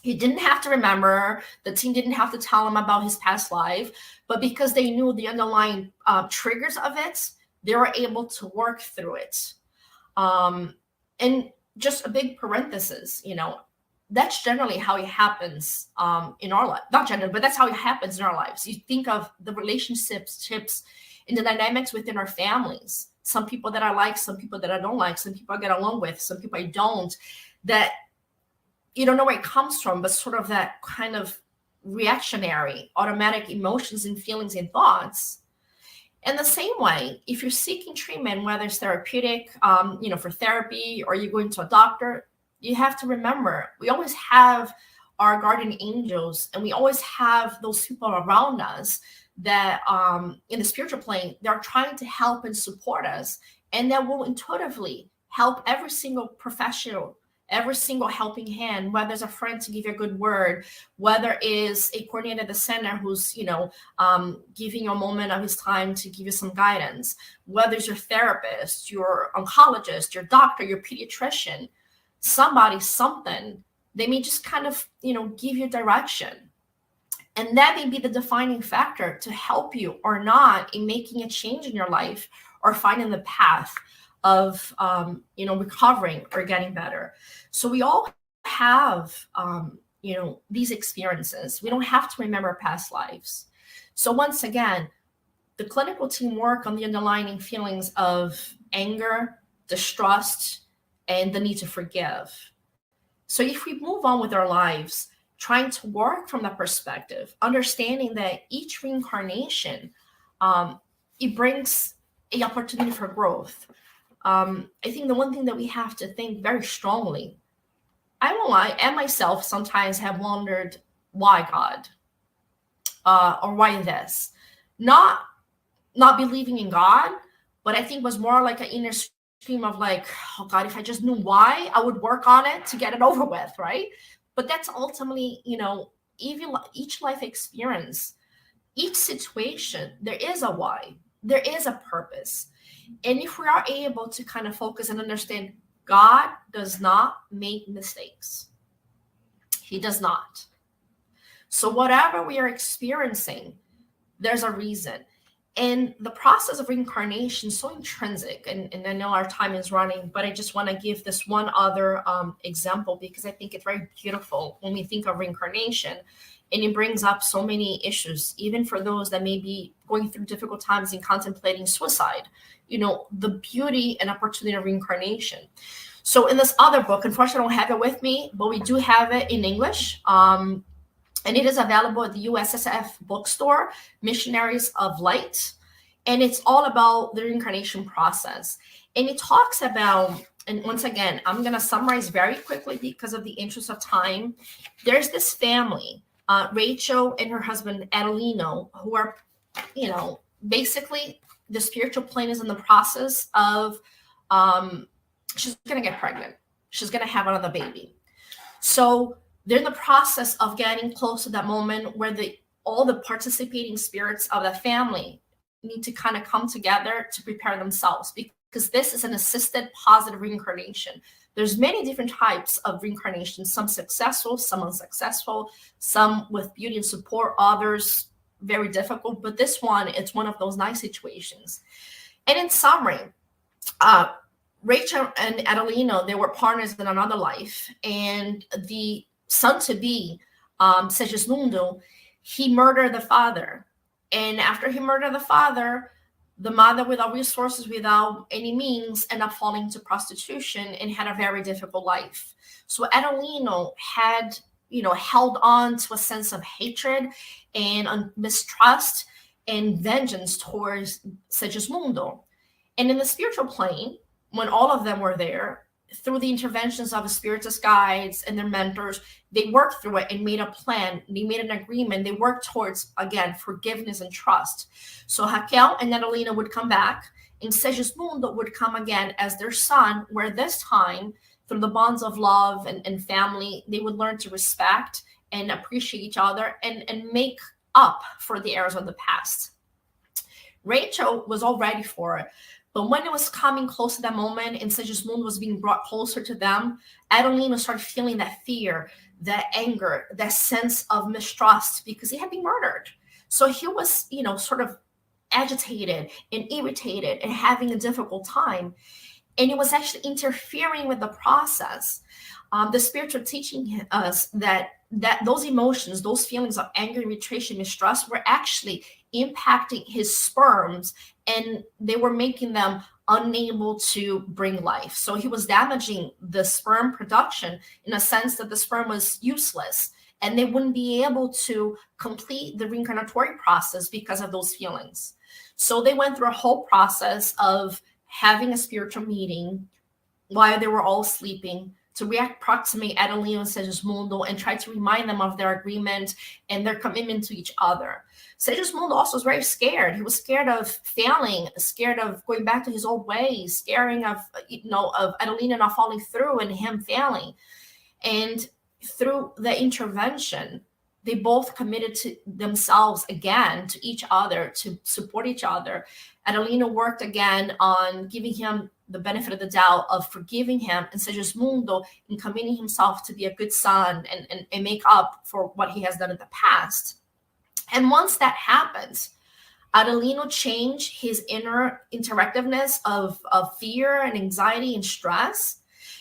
He didn't have to remember, the team didn't have to tell him about his past life, but because they knew the underlying triggers of it, they were able to work through it. And just a big parenthesis, that's generally how it happens in our life. Not generally, but that's how it happens in our lives. You think of the relationships and the dynamics within our families. Some people that I like, some people that I don't like, some people I get along with, some people I don't, that you don't know where it comes from, but sort of that kind of reactionary, automatic emotions and feelings and thoughts. And the same way, if you're seeking treatment, whether it's therapeutic, for therapy, or you're going to a doctor, you have to remember, we always have our guardian angels, and we always have those people around us that in the spiritual plane, they're trying to help and support us, and that will intuitively help every single professional, every single helping hand, whether it's a friend to give you a good word, whether it's a coordinator at the center who's, giving you a moment of his time to give you some guidance, whether it's your therapist, your oncologist, your doctor, your pediatrician, somebody, something, they may just kind of, give you direction. And that may be the defining factor to help you or not in making a change in your life or finding the path of, recovering or getting better. So we all have, these experiences. We don't have to remember past lives. So once again, the clinical team work on the underlying feelings of anger, distrust, and the need to forgive. So if we move on with our lives, trying to work from that perspective, understanding that each reincarnation, it brings an opportunity for growth. I think the one thing that we have to think very strongly, I won't lie, and myself sometimes have wondered, why God? Or why this? Not believing in God, but I think was more like an inner stream of like, oh God, if I just knew why, I would work on it to get it over with, right? But that's ultimately, even each life experience, each situation, there is a why, there is a purpose. And if we are able to kind of focus and understand, God does not make mistakes. He does not. So whatever we are experiencing, there's a reason. And the process of reincarnation is so intrinsic, and I know our time is running, but I just want to give this one other example because I think it's very beautiful when we think of reincarnation, and it brings up so many issues, even for those that may be going through difficult times and contemplating suicide, the beauty and opportunity of reincarnation. So in this other book, unfortunately, I don't have it with me, but we do have it in English. And it is available at the USSF bookstore, Missionaries of Light. And it's all about the reincarnation process. And it talks about, and once again, I'm going to summarize very quickly because of the interest of time. There's this family, Rachel and her husband, Adelino, who are, basically the spiritual plane is in the process of, she's going to get pregnant. She's going to have another baby. So they're in the process of getting close to that moment where all the participating spirits of the family need to kind of come together to prepare themselves, because this is an assisted positive reincarnation. There's many different types of reincarnation, some successful, some unsuccessful, some with beauty and support, others very difficult. But this one, it's one of those nice situations. And in summary, Rachel and Adelino, they were partners in another life, and the son-to-be, Segismundo, he murdered the father. And after he murdered the father, the mother, without resources, without any means, ended up falling into prostitution and had a very difficult life. So Adelino had, held on to a sense of hatred and mistrust and vengeance towards Segismundo. And in the spiritual plane, when all of them were there, through the interventions of the spiritist guides and their mentors, they worked through it and made a plan. They made an agreement. They worked towards, again, forgiveness and trust. So Raquel and Adelina would come back, and Segismundo would come again as their son, where this time, through the bonds of love and family, they would learn to respect and appreciate each other and make up for the errors of the past. Rachel was all ready for it. But when it was coming close to that moment and Segismundo was being brought closer to them, Adelino started feeling that fear, that anger, that sense of mistrust, because he had been murdered. So he was, sort of agitated and irritated and having a difficult time. And it was actually interfering with the process. the spirits are teaching us that those emotions, those feelings of anger, irritation, mistrust were actually impacting his sperms, and they were making them unable to bring life. So he was damaging the sperm production in a sense that the sperm was useless, and they wouldn't be able to complete the reincarnatory process because of those feelings. So they went through a whole process of having a spiritual meeting while they were all sleeping to reapproximate Adelino and Segismundo and try to remind them of their agreement and their commitment to each other. Segismundo also was very scared. He was scared of failing, scared of going back to his old ways, scaring of Adelino not falling through and him failing. And through the intervention, they both committed to themselves again, to each other, to support each other. Adelino worked again on giving him the benefit of the doubt of forgiving him, and Segismundo in committing himself to be a good son and make up for what he has done in the past. And once that happens, Adelino changed his inner interactiveness of fear and anxiety and stress.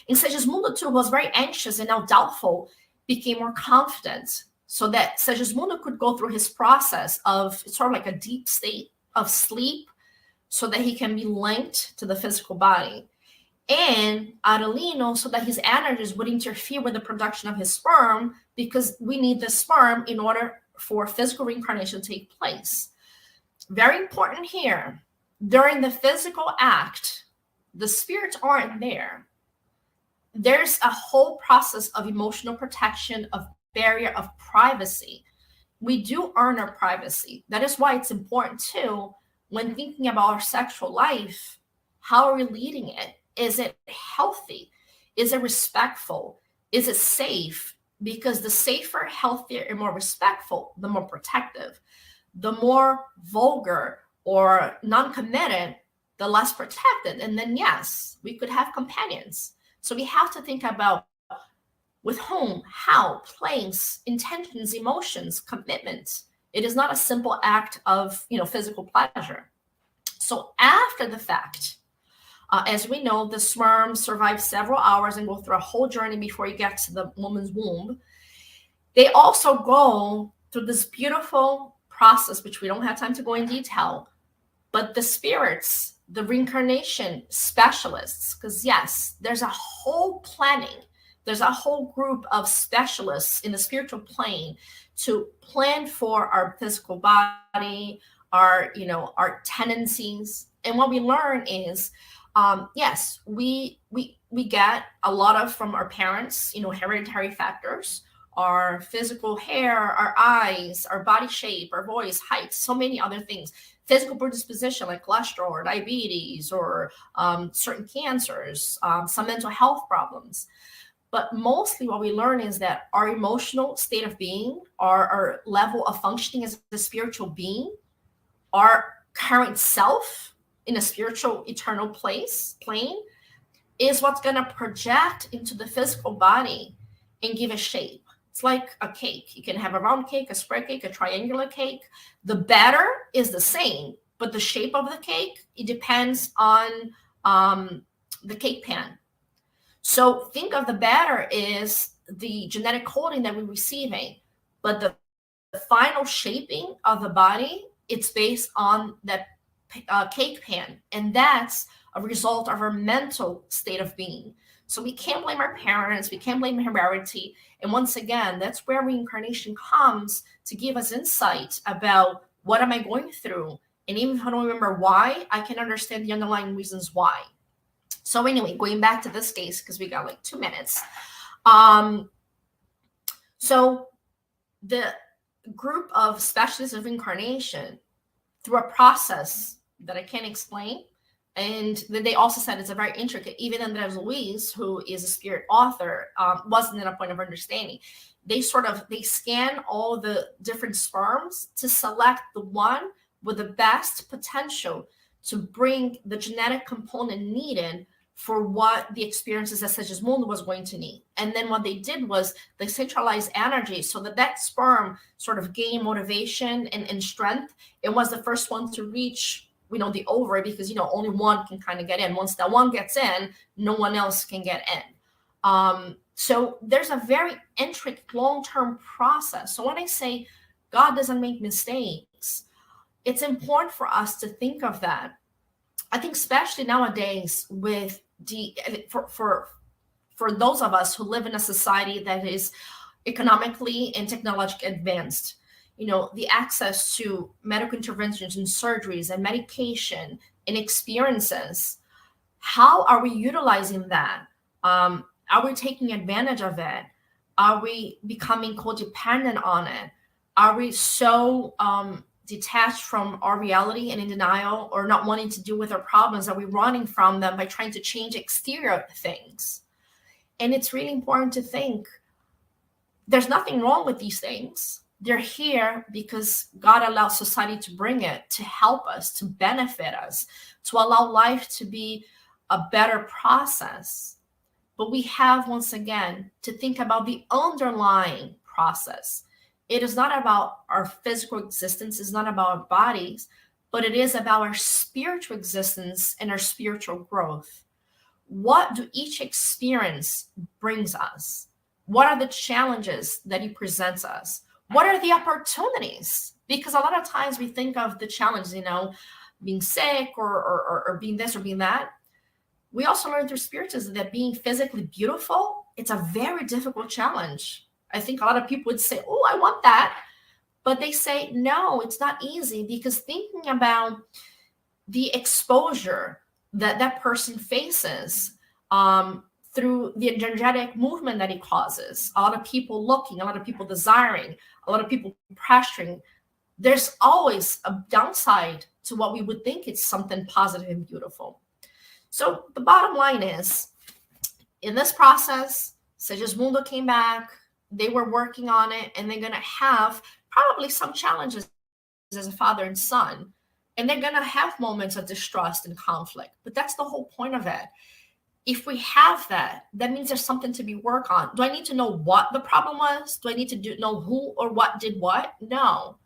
And Segismundo too, who was very anxious and now doubtful, became more confident, so that Segismundo could go through his process of sort of like a deep state of sleep, so that he can be linked to the physical body. And Adelino, so that his energies would interfere with the production of his sperm, because we need the sperm in order for physical reincarnation to take place. Very important here, during the physical act, the spirits aren't there. There's a whole process of emotional protection, of barrier, of privacy. We do earn our privacy. That is why it's important too, when thinking about our sexual life, how are we leading it? Is it healthy? Is it respectful? Is it safe? Because the safer, healthier, and more respectful, the more protective. The more vulgar or non-committed, the less protected. And then yes, we could have companions. So we have to think about with whom, how, place, intentions, emotions, commitments. It is not a simple act of, physical pleasure. So after the fact, as we know, the sperm survives several hours and go through a whole journey before you get to the woman's womb. They also go through this beautiful process, which we don't have time to go in detail, but the spirits, the reincarnation specialists, because yes, there's a whole planning. There's a whole group of specialists in the spiritual plane to plan for our physical body, our tendencies. And what we learn is, yes, we get a lot of from our parents, hereditary factors, our physical hair, our eyes, our body shape, our voice, height, so many other things. Physical predisposition like cholesterol or diabetes or certain cancers, some mental health problems. But mostly what we learn is that our emotional state of being, our level of functioning as a spiritual being, our current self in a spiritual eternal plane, is what's going to project into the physical body and give a shape. It's like a cake. You can have a round cake, a square cake, a triangular cake. The batter is the same, but the shape of the cake, it depends on the cake pan. So think of the batter is the genetic coding that we're receiving, but the final shaping of the body, it's based on that cake pan. And that's a result of our mental state of being. So we can't blame our parents. We can't blame heredity. And once again, that's where reincarnation comes to give us insight about what am I going through. And even if I don't remember why, I can understand the underlying reasons why. So anyway, going back to this case, because we got like 2 minutes. So the group of specialists of reincarnation, through a process that I can't explain, and they also said it's a very intricate, even Andres Luis, who is a spirit author, wasn't at a point of understanding. They scan all the different sperms to select the one with the best potential to bring the genetic component needed for what the experiences that Segismundo was going to need. And then what they did was they centralized energy so that sperm sort of gained motivation and strength. It was the first one to reach, the ovary, because, only one can kind of get in. Once that one gets in, no one else can get in. So there's a very intricate long-term process. So when I say God doesn't make mistakes, it's important for us to think of that. I think especially nowadays with for those of us who live in a society that is economically and technologically advanced, the access to medical interventions and surgeries and medication and experiences, how are we utilizing that? Are we taking advantage of it? Are we becoming codependent on it? Are we so detached from our reality and in denial, or not wanting to deal with our problems? Are we running from them by trying to change exterior things? And it's really important to think there's nothing wrong with these things. They're here because God allows society to bring it, to help us, to benefit us, to allow life to be a better process. But we have, once again, to think about the underlying process. It is not about our physical existence, it's not about our bodies, but it is about our spiritual existence and our spiritual growth. What do each experience brings us? What are the challenges that he presents us? What are the opportunities? Because a lot of times we think of the challenge, being sick or being this or being that. We also learn through spiritism that being physically beautiful, it's a very difficult challenge. I think a lot of people would say, oh, I want that. But they say, no, it's not easy, because thinking about the exposure that person faces through the energetic movement that he causes, a lot of people looking, a lot of people desiring, a lot of people pressuring, there's always a downside to what we would think is something positive and beautiful. So the bottom line is, in this process, Segismundo came back, they were working on it, and they're going to have probably some challenges as a father and son. And they're going to have moments of distrust and conflict. But that's the whole point of it. If we have that, that means there's something to be worked on. Do I need to know what the problem was? Do I need to know who or what did what? No.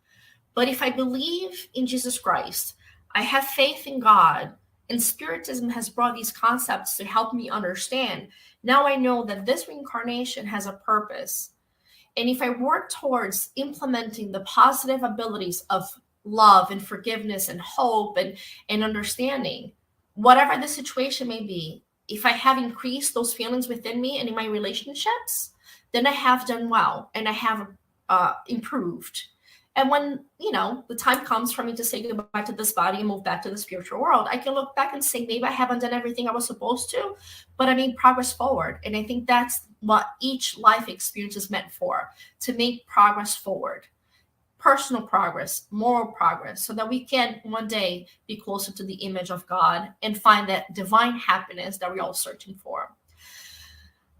But if I believe in Jesus Christ, I have faith in God, and Spiritism has brought these concepts to help me understand. Now I know that this reincarnation has a purpose. And if I work towards implementing the positive abilities of love and forgiveness and hope and understanding, whatever the situation may be, if I have increased those feelings within me and in my relationships, then I have done well and I have improved. And when, the time comes for me to say goodbye to this body and move back to the spiritual world, I can look back and say, maybe I haven't done everything I was supposed to, but I made progress forward. And I think that's what each life experience is meant for, to make progress forward. Personal progress, moral progress, so that we can one day be closer to the image of God and find that divine happiness that we're all searching for.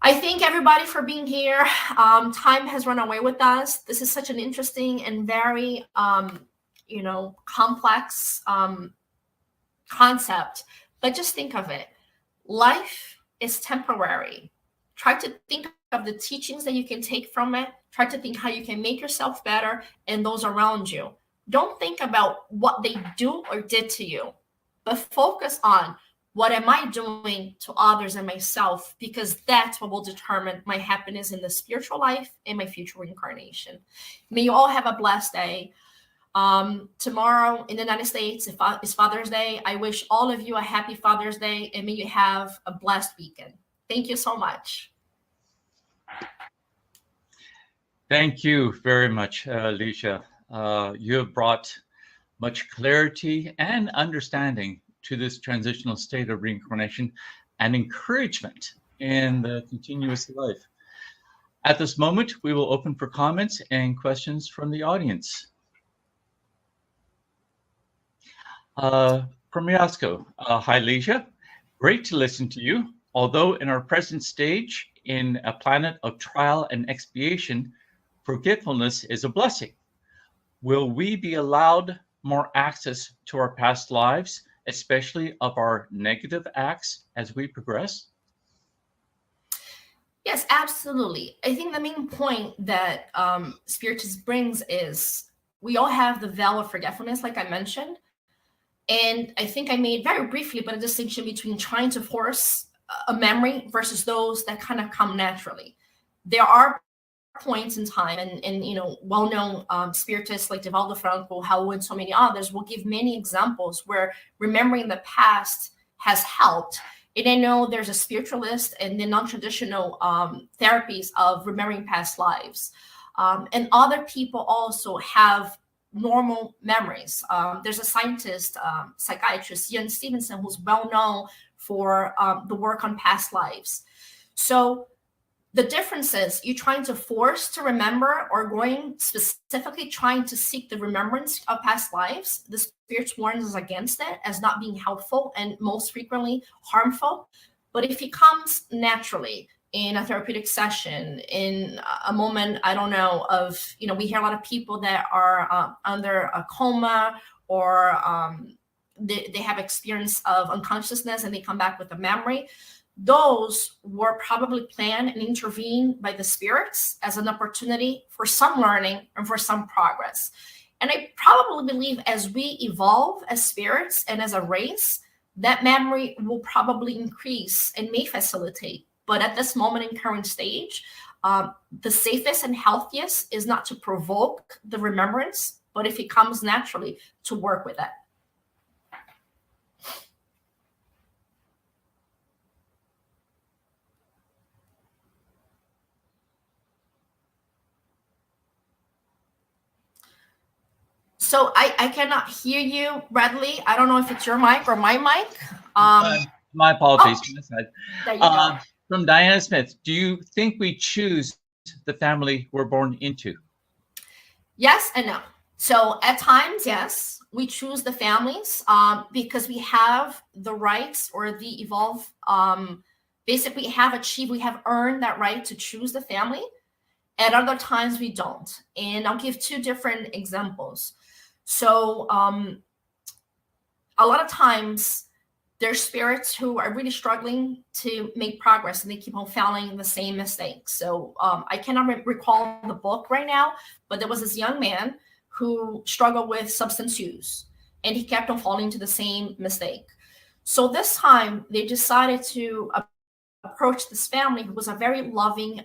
I thank everybody for being here. Time has run away with us. This is such an interesting and very, complex concept. But just think of it. Life is temporary. Try to think of the teachings that you can take from it. Try to think how you can make yourself better and those around you. Don't think about what they do or did to you, but focus on what am I doing to others and myself, because that's what will determine my happiness in the spiritual life and my future reincarnation. May you all have a blessed day. Tomorrow in the United States is Father's Day. I wish all of you a happy Father's Day, and may you have a blessed weekend. Thank you so much. Thank you very much, Ligia. You have brought much clarity and understanding to this transitional state of reincarnation and encouragement in the continuous life. At this moment, we will open for comments and questions from the audience. From Riasco, hi Ligia, great to listen to you. Although in our present stage, in a planet of trial and expiation, forgetfulness is a blessing. Will we be allowed more access to our past lives, especially of our negative acts as we progress? Yes, absolutely. I think the main point that Spiritism brings is we all have the veil of forgetfulness, like I mentioned. And I think I made very briefly, but a distinction between trying to force a memory versus those that kind of come naturally. there are points in time, and you know, well-known spiritists like Divaldo Franco, Raul, and so many others will give many examples where remembering the past has helped. And I know there's a spiritualist and the non-traditional therapies of remembering past lives. And other people also have normal memories. There's a scientist, psychiatrist, Ian Stevenson, who's well known for the work on past lives. So the difference is you're trying to force to remember or going specifically trying to seek the remembrance of past lives. The Spirit warns us against it as not being helpful and most frequently harmful. But if it comes naturally in a therapeutic session, in a moment, I don't know, of, you know, we hear a lot of people that are under a coma, or they have experience of unconsciousness and they come back with a memory. Those were probably planned and intervened by the spirits as an opportunity for some learning and for some progress. And I probably believe as we evolve as spirits and as a race, that memory will probably increase and may facilitate. But at this moment in current stage, the safest and healthiest is not to provoke the remembrance, but if it comes naturally, to work with it. So I cannot hear you, Bradley. I don't know if it's your mic or my mic. My apologies. Oh, there you go. From Diana Smith, do you think we choose the family we're born into? Yes and no. So at times, yes, we choose the families because we have the rights or the evolve. Basically, we have earned that right to choose the family. At other times, we don't. And I'll give two different examples. So a lot of times there's spirits who are really struggling to make progress and they keep on failing the same mistakes. So I cannot recall the book right now, but there was this young man who struggled with substance use and he kept on falling into the same mistake. So this time they decided to approach this family, who was a very loving,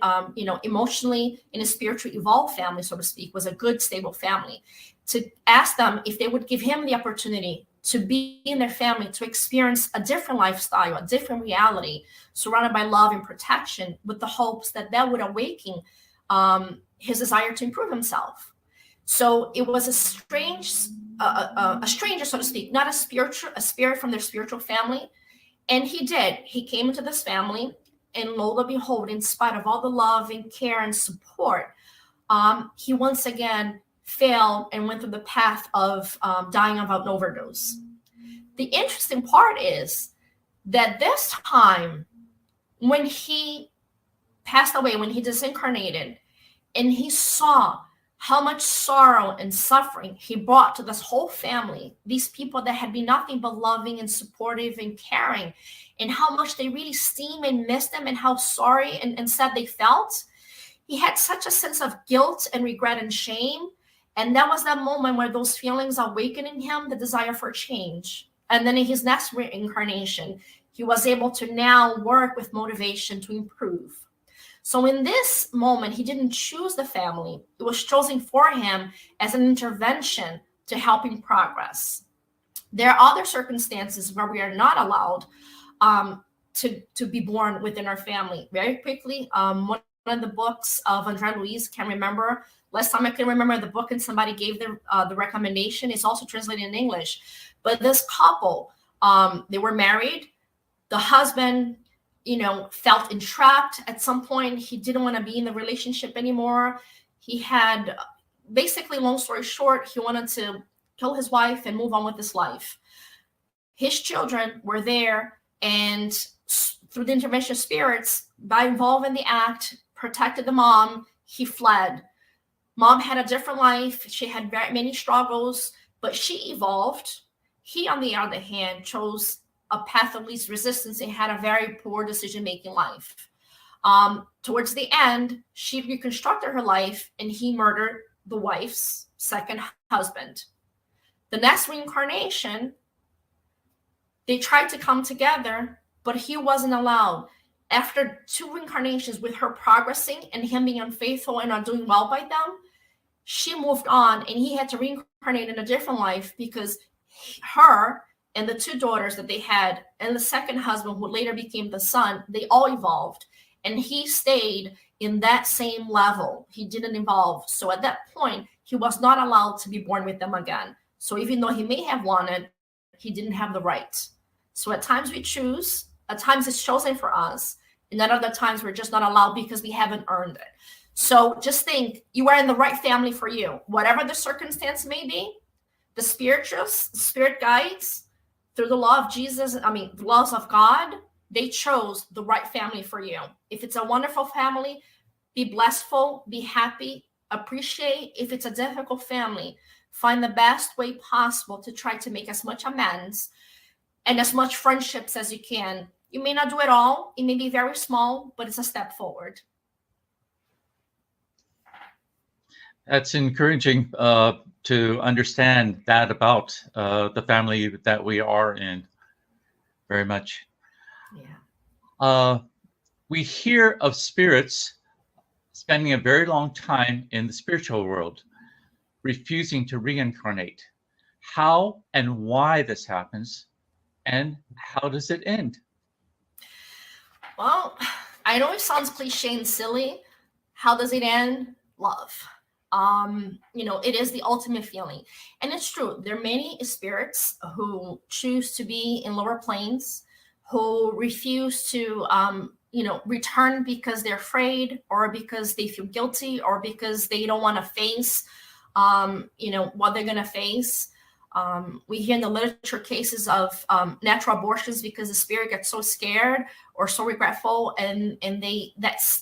emotionally in a spiritual evolved family, so to speak, was a good, stable family, to ask them if they would give him the opportunity to be in their family, to experience a different lifestyle, a different reality, surrounded by love and protection, with the hopes that that would awaken his desire to improve himself. So it was a stranger, so to speak, not a spirit from their spiritual family. And he did. He came into this family, and lo and behold, in spite of all the love and care and support, he once again failed and went through the path of dying of an overdose. The interesting part is that this time, when he passed away, when he disincarnated, and he saw how much sorrow and suffering he brought to this whole family, these people that had been nothing but loving and supportive and caring, and how much they really esteemed and missed them, and how sorry and sad they felt, he had such a sense of guilt and regret and shame. And that was that moment where those feelings awakened in him the desire for change. And then in his next reincarnation, he was able to now work with motivation to improve. So in this moment, he didn't choose the family. It was chosen for him as an intervention to help him progress. There are other circumstances where we are not allowed to be born within our family. Very quickly, one of the books of André Luiz, can't remember. Last time I can remember the book and somebody gave the recommendation. It's also translated in English. But this couple, they were married. The husband, felt entrapped at some point. He didn't want to be in the relationship anymore. He had, basically, long story short, he wanted to kill his wife and move on with his life. His children were there, and through the intervention of spirits, by involving the act, protected the mom, he fled. Mom had a different life. She had very many struggles, but she evolved. He, on the other hand, chose a path of least resistance and had a very poor decision-making life. Towards the end, she reconstructed her life, and he murdered the wife's second husband. The next reincarnation, they tried to come together, but he wasn't allowed. after 2 reincarnations with her progressing and him being unfaithful and not doing well by them, she moved on and he had to reincarnate in a different life because her and the 2 daughters that they had and the second husband, who later became the son, they all evolved. And he stayed in that same level. He didn't evolve. So at that point, he was not allowed to be born with them again. So even though he may have wanted, he didn't have the right. So at times we choose, at times it's chosen for us, and at other times we're just not allowed because we haven't earned it. So just think, you are in the right family for you. Whatever the circumstance may be, the spirituals, spirit guides, through the law of Jesus, the laws of God, they chose the right family for you. If it's a wonderful family, be blessful, be happy, appreciate. If it's a difficult family, find the best way possible to try to make as much amends and as much friendships as you can. You may not do it all. It may be very small, but it's a step forward. That's encouraging to understand that about the family that we are in. Very much. Yeah. We hear of spirits spending a very long time in the spiritual world, refusing to reincarnate. How and why this happens, and how does it end? Well, I know it sounds cliche and silly. How does it end? Love. It is the ultimate feeling. And it's true. There are many spirits who choose to be in lower planes, who refuse to, return because they're afraid, or because they feel guilty, or because they don't want to face, what they're going to face. We hear in the literature cases of natural abortions because the spirit gets so scared or so regretful, and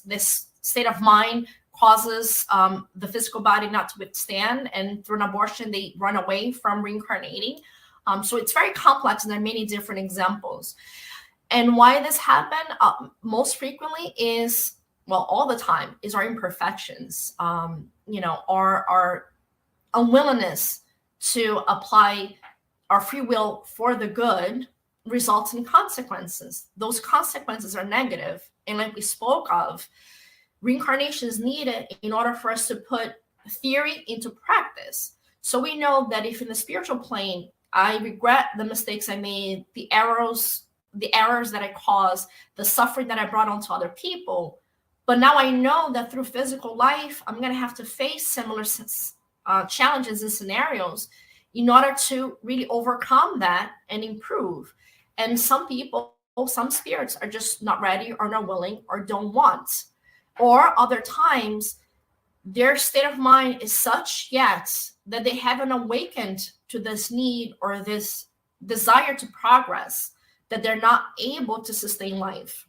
this state of mind causes the physical body not to withstand, and through an abortion they run away from reincarnating. So it's very complex, and there are many different examples. And why this happened most frequently is, well, all the time, is our imperfections. Our unwillingness to apply our free will for the good results in consequences. Those consequences are negative. And like we spoke of, reincarnation is needed in order for us to put theory into practice. So we know that if in the spiritual plane, I regret the mistakes I made, the errors that I caused, the suffering that I brought onto other people, but now I know that through physical life, I'm going to have to face similar challenges and scenarios in order to really overcome that and improve. And some people, some spirits are just not ready or not willing or don't want. Or other times, their state of mind is such yet that they haven't awakened to this need or this desire to progress, that they're not able to sustain life.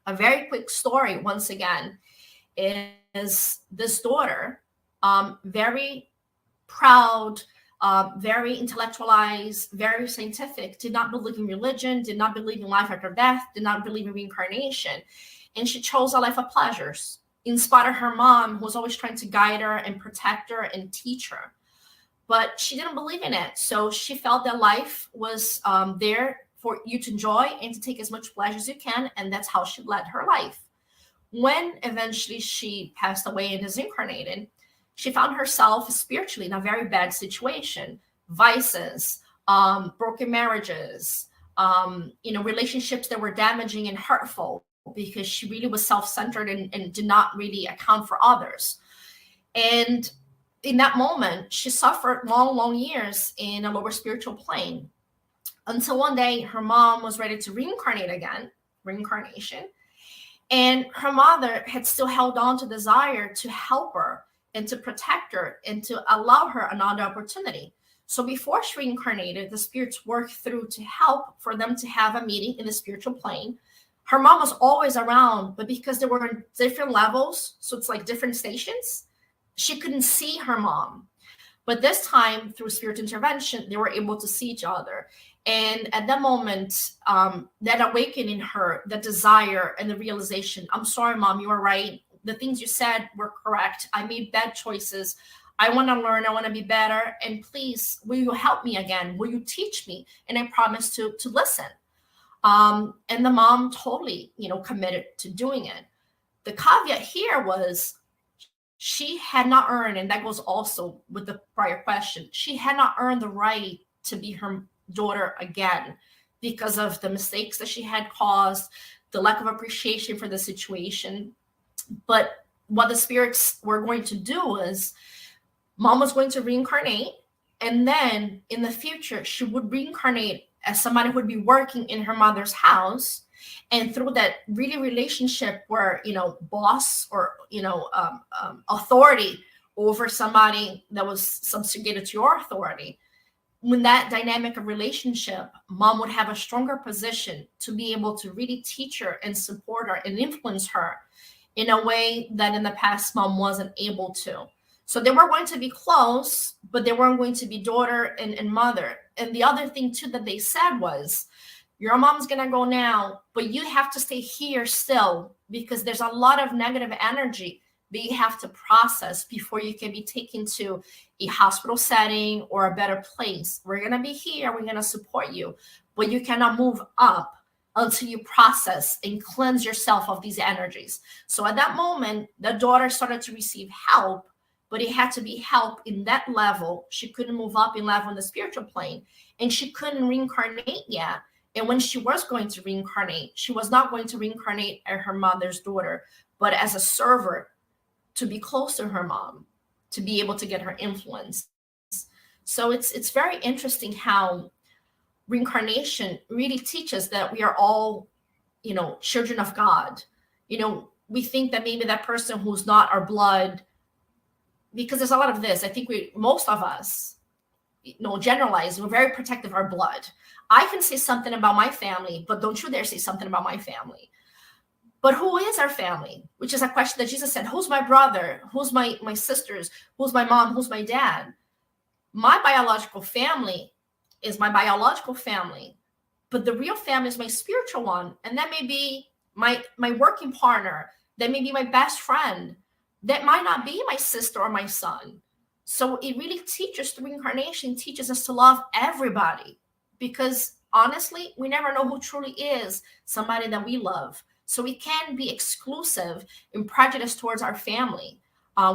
A very quick story, once again, is this daughter, very proud, very intellectualized, very scientific, did not believe in religion, did not believe in life after death, did not believe in reincarnation. And she chose a life of pleasures, in spite of her mom, who was always trying to guide her and protect her and teach her. But she didn't believe in it. So she felt that life was there for you to enjoy and to take as much pleasure as you can. And that's how she led her life. When eventually she passed away and disincarnated, she found herself spiritually in a very bad situation. Vices, broken marriages, relationships that were damaging and hurtful, because she really was self-centered and did not really account for others. And in that moment, she suffered long, long years in a lower spiritual plane, until one day her mom was ready to reincarnate again, reincarnation. And her mother had still held on to desire to help her and to protect her and to allow her another opportunity. So before she reincarnated, the spirits worked through to help for them to have a meeting in the spiritual plane. Her mom was always around, but because they were in different levels, so it's like different stations, she couldn't see her mom. But this time, through spirit intervention, they were able to see each other. And at that moment, that awakened in her, the desire and the realization, I'm sorry, Mom, you were right. The things you said were correct. I made bad choices. I want to learn. I want to be better. And please, will you help me again? Will you teach me? And I promise to listen. And the mom totally, committed to doing it. The caveat here was she had not earned, and that goes also with the prior question, she had not earned the right to be her daughter again because of the mistakes that she had caused, the lack of appreciation for the situation. But what the spirits were going to do is mom was going to reincarnate, and then in the future, she would reincarnate as somebody who would be working in her mother's house. And through that really relationship where, boss or, authority over somebody that was subjugated to your authority, when that dynamic of relationship, mom would have a stronger position to be able to really teach her and support her and influence her in a way that in the past mom wasn't able to. So they were going to be close, but they weren't going to be daughter and mother. And the other thing too that they said was, your mom's going to go now, but you have to stay here still because there's a lot of negative energy that you have to process before you can be taken to a hospital setting or a better place. We're going to be here. We're going to support you, but you cannot move up until you process and cleanse yourself of these energies. So at that moment, the daughter started to receive help, but it had to be help in that level. She couldn't move up in level in the spiritual plane, and she couldn't reincarnate yet. And when she was going to reincarnate, she was not going to reincarnate as her mother's daughter, but as a server to be close to her mom, to be able to get her influence. So it's very interesting how reincarnation really teaches that we are all, children of God. We think that maybe that person who's not our blood, because there's a lot of this. I think most of us, generalize, we're very protective of our blood. I can say something about my family, but don't you dare say something about my family. But who is our family? Which is a question that Jesus said, who's my brother? Who's my sisters? Who's my mom? Who's my dad? My biological family is my biological family, but the real family is my spiritual one. And that may be my working partner. That may be my best friend. That might not be my sister or my son. So it really teaches, through reincarnation, teaches us to love everybody. Because honestly, we never know who truly is somebody that we love. So we can't be exclusive and prejudiced towards our family.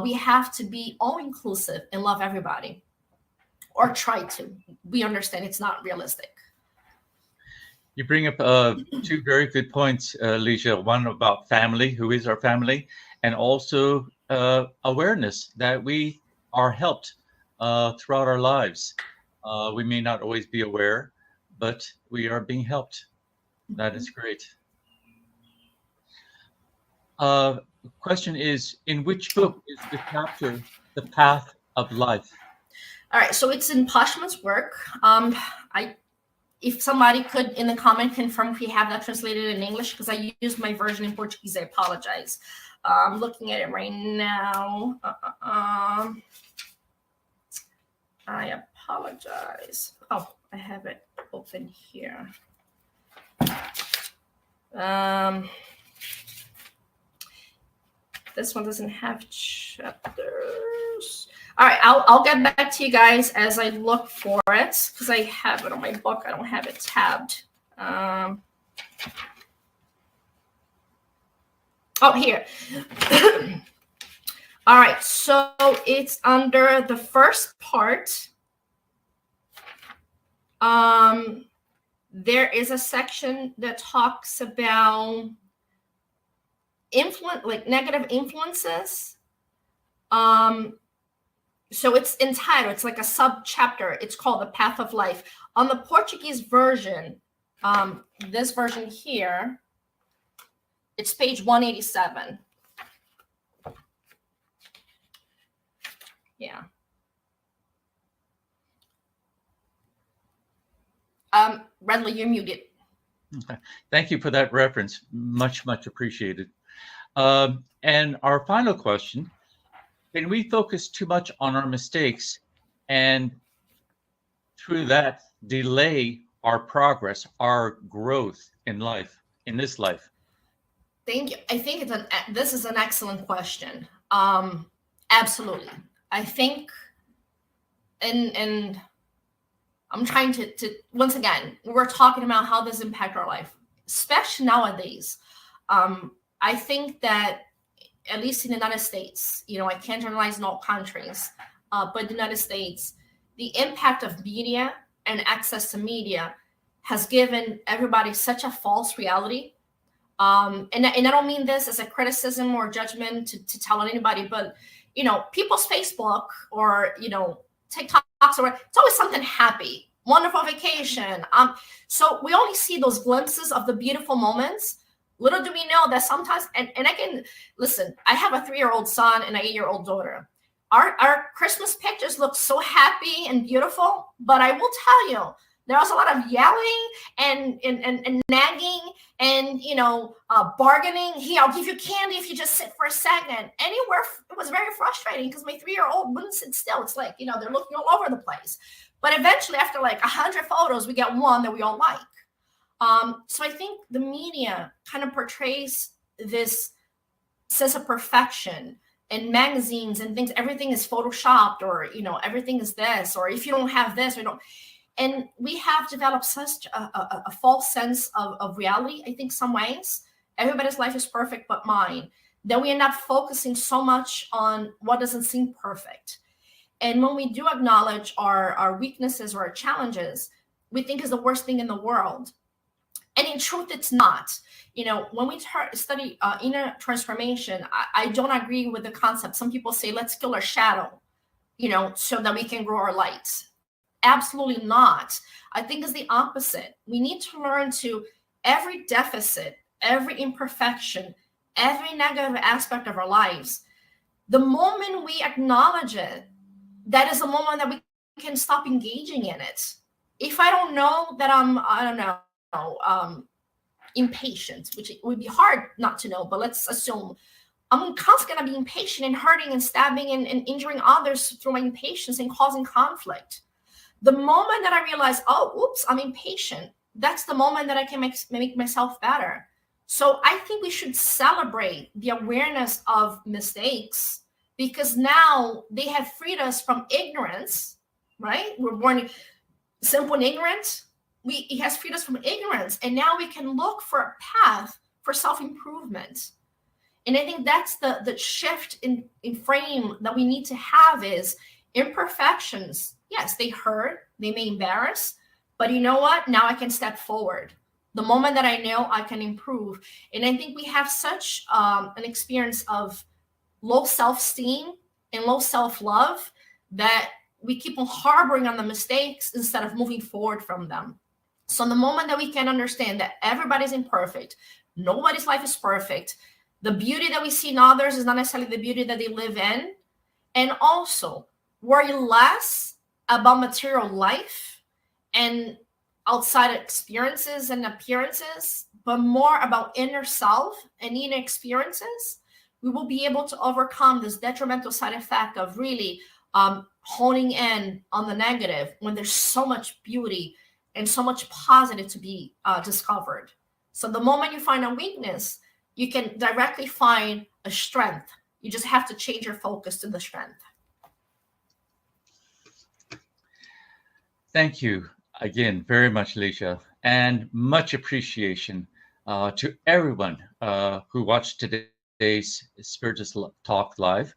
We have to be all-inclusive and love everybody. Or try to. We understand it's not realistic. You bring up two very good points, Ligia. One about family, who is our family, and also awareness that we are helped throughout our lives. We may not always be aware, but we are being helped. That is great. Question is, in which book is the chapter, The Path of Life? All right, so it's in Pashman's work. If somebody could, in the comment, confirm if we have that translated in English, because I used my version in Portuguese, I apologize. I'm looking at it right now. I apologize. Oh, I have it open here. This one doesn't have chapters. All right, I'll get back to you guys as I look for it, because I have it on my book. I don't have it tabbed. Oh, here. All right, so it's under the first part. There is a section that talks about negative influences. So it's entitled, it's like a sub-chapter. It's called The Path of Life. On the Portuguese version, this version here, it's page 187. Yeah. Redley, you're muted. Okay. Thank you for that reference. Much, much appreciated. And our final question, can we focus too much on our mistakes and through that delay our progress, our growth in life, in this life? Thank you. I think this is an excellent question. Absolutely. I think, and I'm trying to once again, we're talking about how this impacts our life. especially nowadays. I think that, at least in the United States, I can't generalize in all countries, but the United States, the impact of media and access to media has given everybody such a false reality. And I don't mean this as a criticism or judgment to tell anybody, but, people's Facebook or, TikToks, or it's always something happy, wonderful vacation. So we only see those glimpses of the beautiful moments. Little do we know that sometimes, and I can, listen, I have a 3-year-old son and an 8-year-old daughter. Our Christmas pictures look so happy and beautiful, but I will tell you, there was a lot of yelling and nagging and, bargaining. Here, I'll give you candy if you just sit for a second. Anywhere, it was very frustrating because my 3-year-old wouldn't sit still. It's like, they're looking all over the place. But eventually, after like 100 photos, we get one that we all like. So I think the media kind of portrays this sense of perfection, and magazines and things, everything is photoshopped, or, everything is this, or if you don't have this, or don't. And we have developed such a false sense of reality, I think, some ways. Everybody's life is perfect but mine. Then we end up focusing so much on what doesn't seem perfect. And when we do acknowledge our weaknesses or our challenges, we think is the worst thing in the world. And in truth, it's not. When we study inner transformation, I don't agree with the concept. Some people say, let's kill our shadow, so that we can grow our light. Absolutely not. I think it's the opposite. We need to learn to every deficit, every imperfection, every negative aspect of our lives. The moment we acknowledge it, that is the moment that we can stop engaging in it. If I don't know that I'm, impatient, which it would be hard not to know, but let's assume I'm constantly going to be impatient and hurting and stabbing and injuring others through my impatience and causing conflict. The moment that I realize, oops, I'm impatient, that's the moment that I can make myself better. So I think we should celebrate the awareness of mistakes, because now they have freed us from ignorance, right? We're born simple and ignorant. It has freed us from ignorance, and now we can look for a path for self-improvement. And I think that's the shift in frame that we need to have is imperfections. Yes, they hurt, they may embarrass, but you know what? Now I can step forward. The moment that I know, I can improve. And I think we have such an experience of low self-esteem and low self-love that we keep on harboring on the mistakes instead of moving forward from them. So the moment that we can understand that everybody's imperfect, nobody's life is perfect, the beauty that we see in others is not necessarily the beauty that they live in, and also worry less about material life and outside experiences and appearances, but more about inner self and inner experiences, we will be able to overcome this detrimental side effect of really honing in on the negative when there's so much beauty and so much positive to be discovered. So the moment you find a weakness, you can directly find a strength. You just have to change your focus to the strength. Thank you again very much, Ligia, and much appreciation to everyone who watched today's Spiritist Talk Live,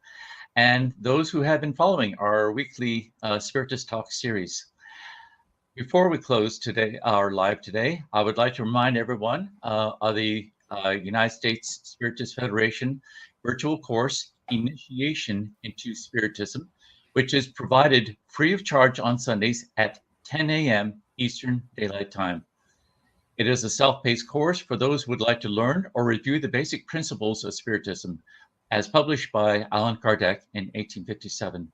and those who have been following our weekly Spiritist Talk series. Before we close our live today, I would like to remind everyone of the United States Spiritist Federation virtual course, Initiation into Spiritism, which is provided free of charge on Sundays at 10 a.m. Eastern Daylight Time. It is a self-paced course for those who would like to learn or review the basic principles of Spiritism, as published by Allan Kardec in 1857.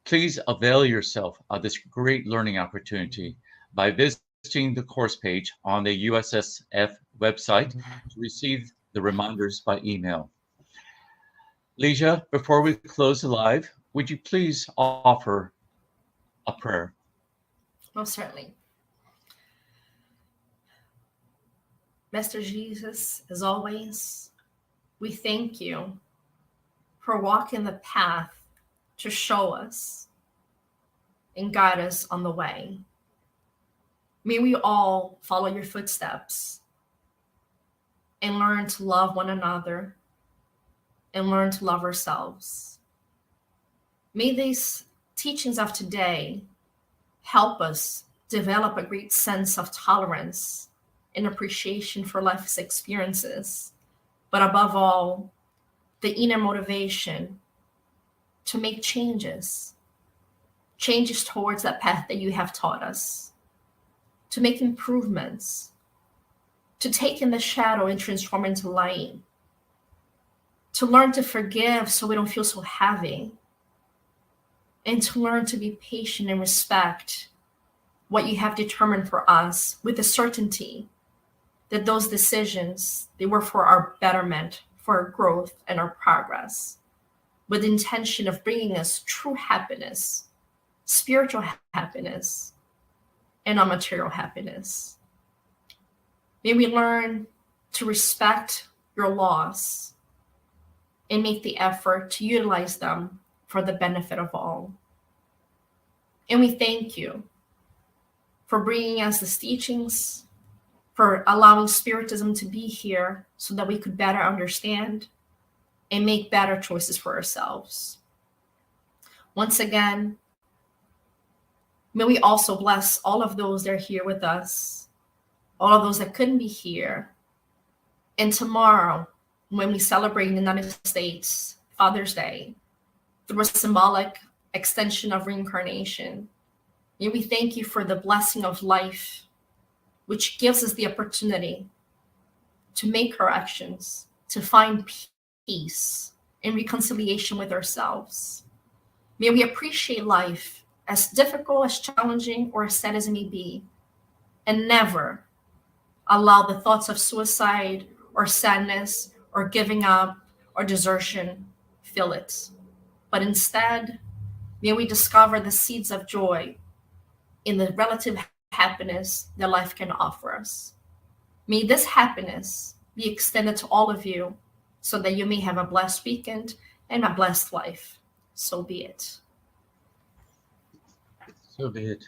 Please avail yourself of this great learning opportunity by visiting the course page on the USSF website to receive the reminders by email. Ligia, before we close the live, would you please offer a prayer? Most certainly. Master Jesus, as always, we thank you for walking the path to show us and guide us on the way. May we all follow your footsteps and learn to love one another and learn to love ourselves. May these teachings of today help us develop a great sense of tolerance and appreciation for life's experiences, but above all, the inner motivation to make changes towards that path that you have taught us, to make improvements, to take in the shadow and transform into light, to learn to forgive so we don't feel so heavy, and to learn to be patient and respect what you have determined for us with the certainty that those decisions, they were for our betterment, for our growth and our progress, with the intention of bringing us true happiness, spiritual happiness, and non-material happiness. May we learn to respect your laws and make the effort to utilize them for the benefit of all. And we thank you for bringing us these teachings, for allowing Spiritism to be here so that we could better understand and make better choices for ourselves. Once again, may we also bless all of those that are here with us, all of those that couldn't be here. And tomorrow, when we celebrate in the United States Father's Day, through a symbolic extension of reincarnation, may we thank you for the blessing of life, which gives us the opportunity to make corrections, to find peace and reconciliation with ourselves. May we appreciate life, as difficult, as challenging, or as sad as it may be, and never allow the thoughts of suicide or sadness or giving up or desertion fill it. But instead, may we discover the seeds of joy in the relative happiness that life can offer us. May this happiness be extended to all of you so that you may have a blessed weekend and a blessed life. So be it. So be it.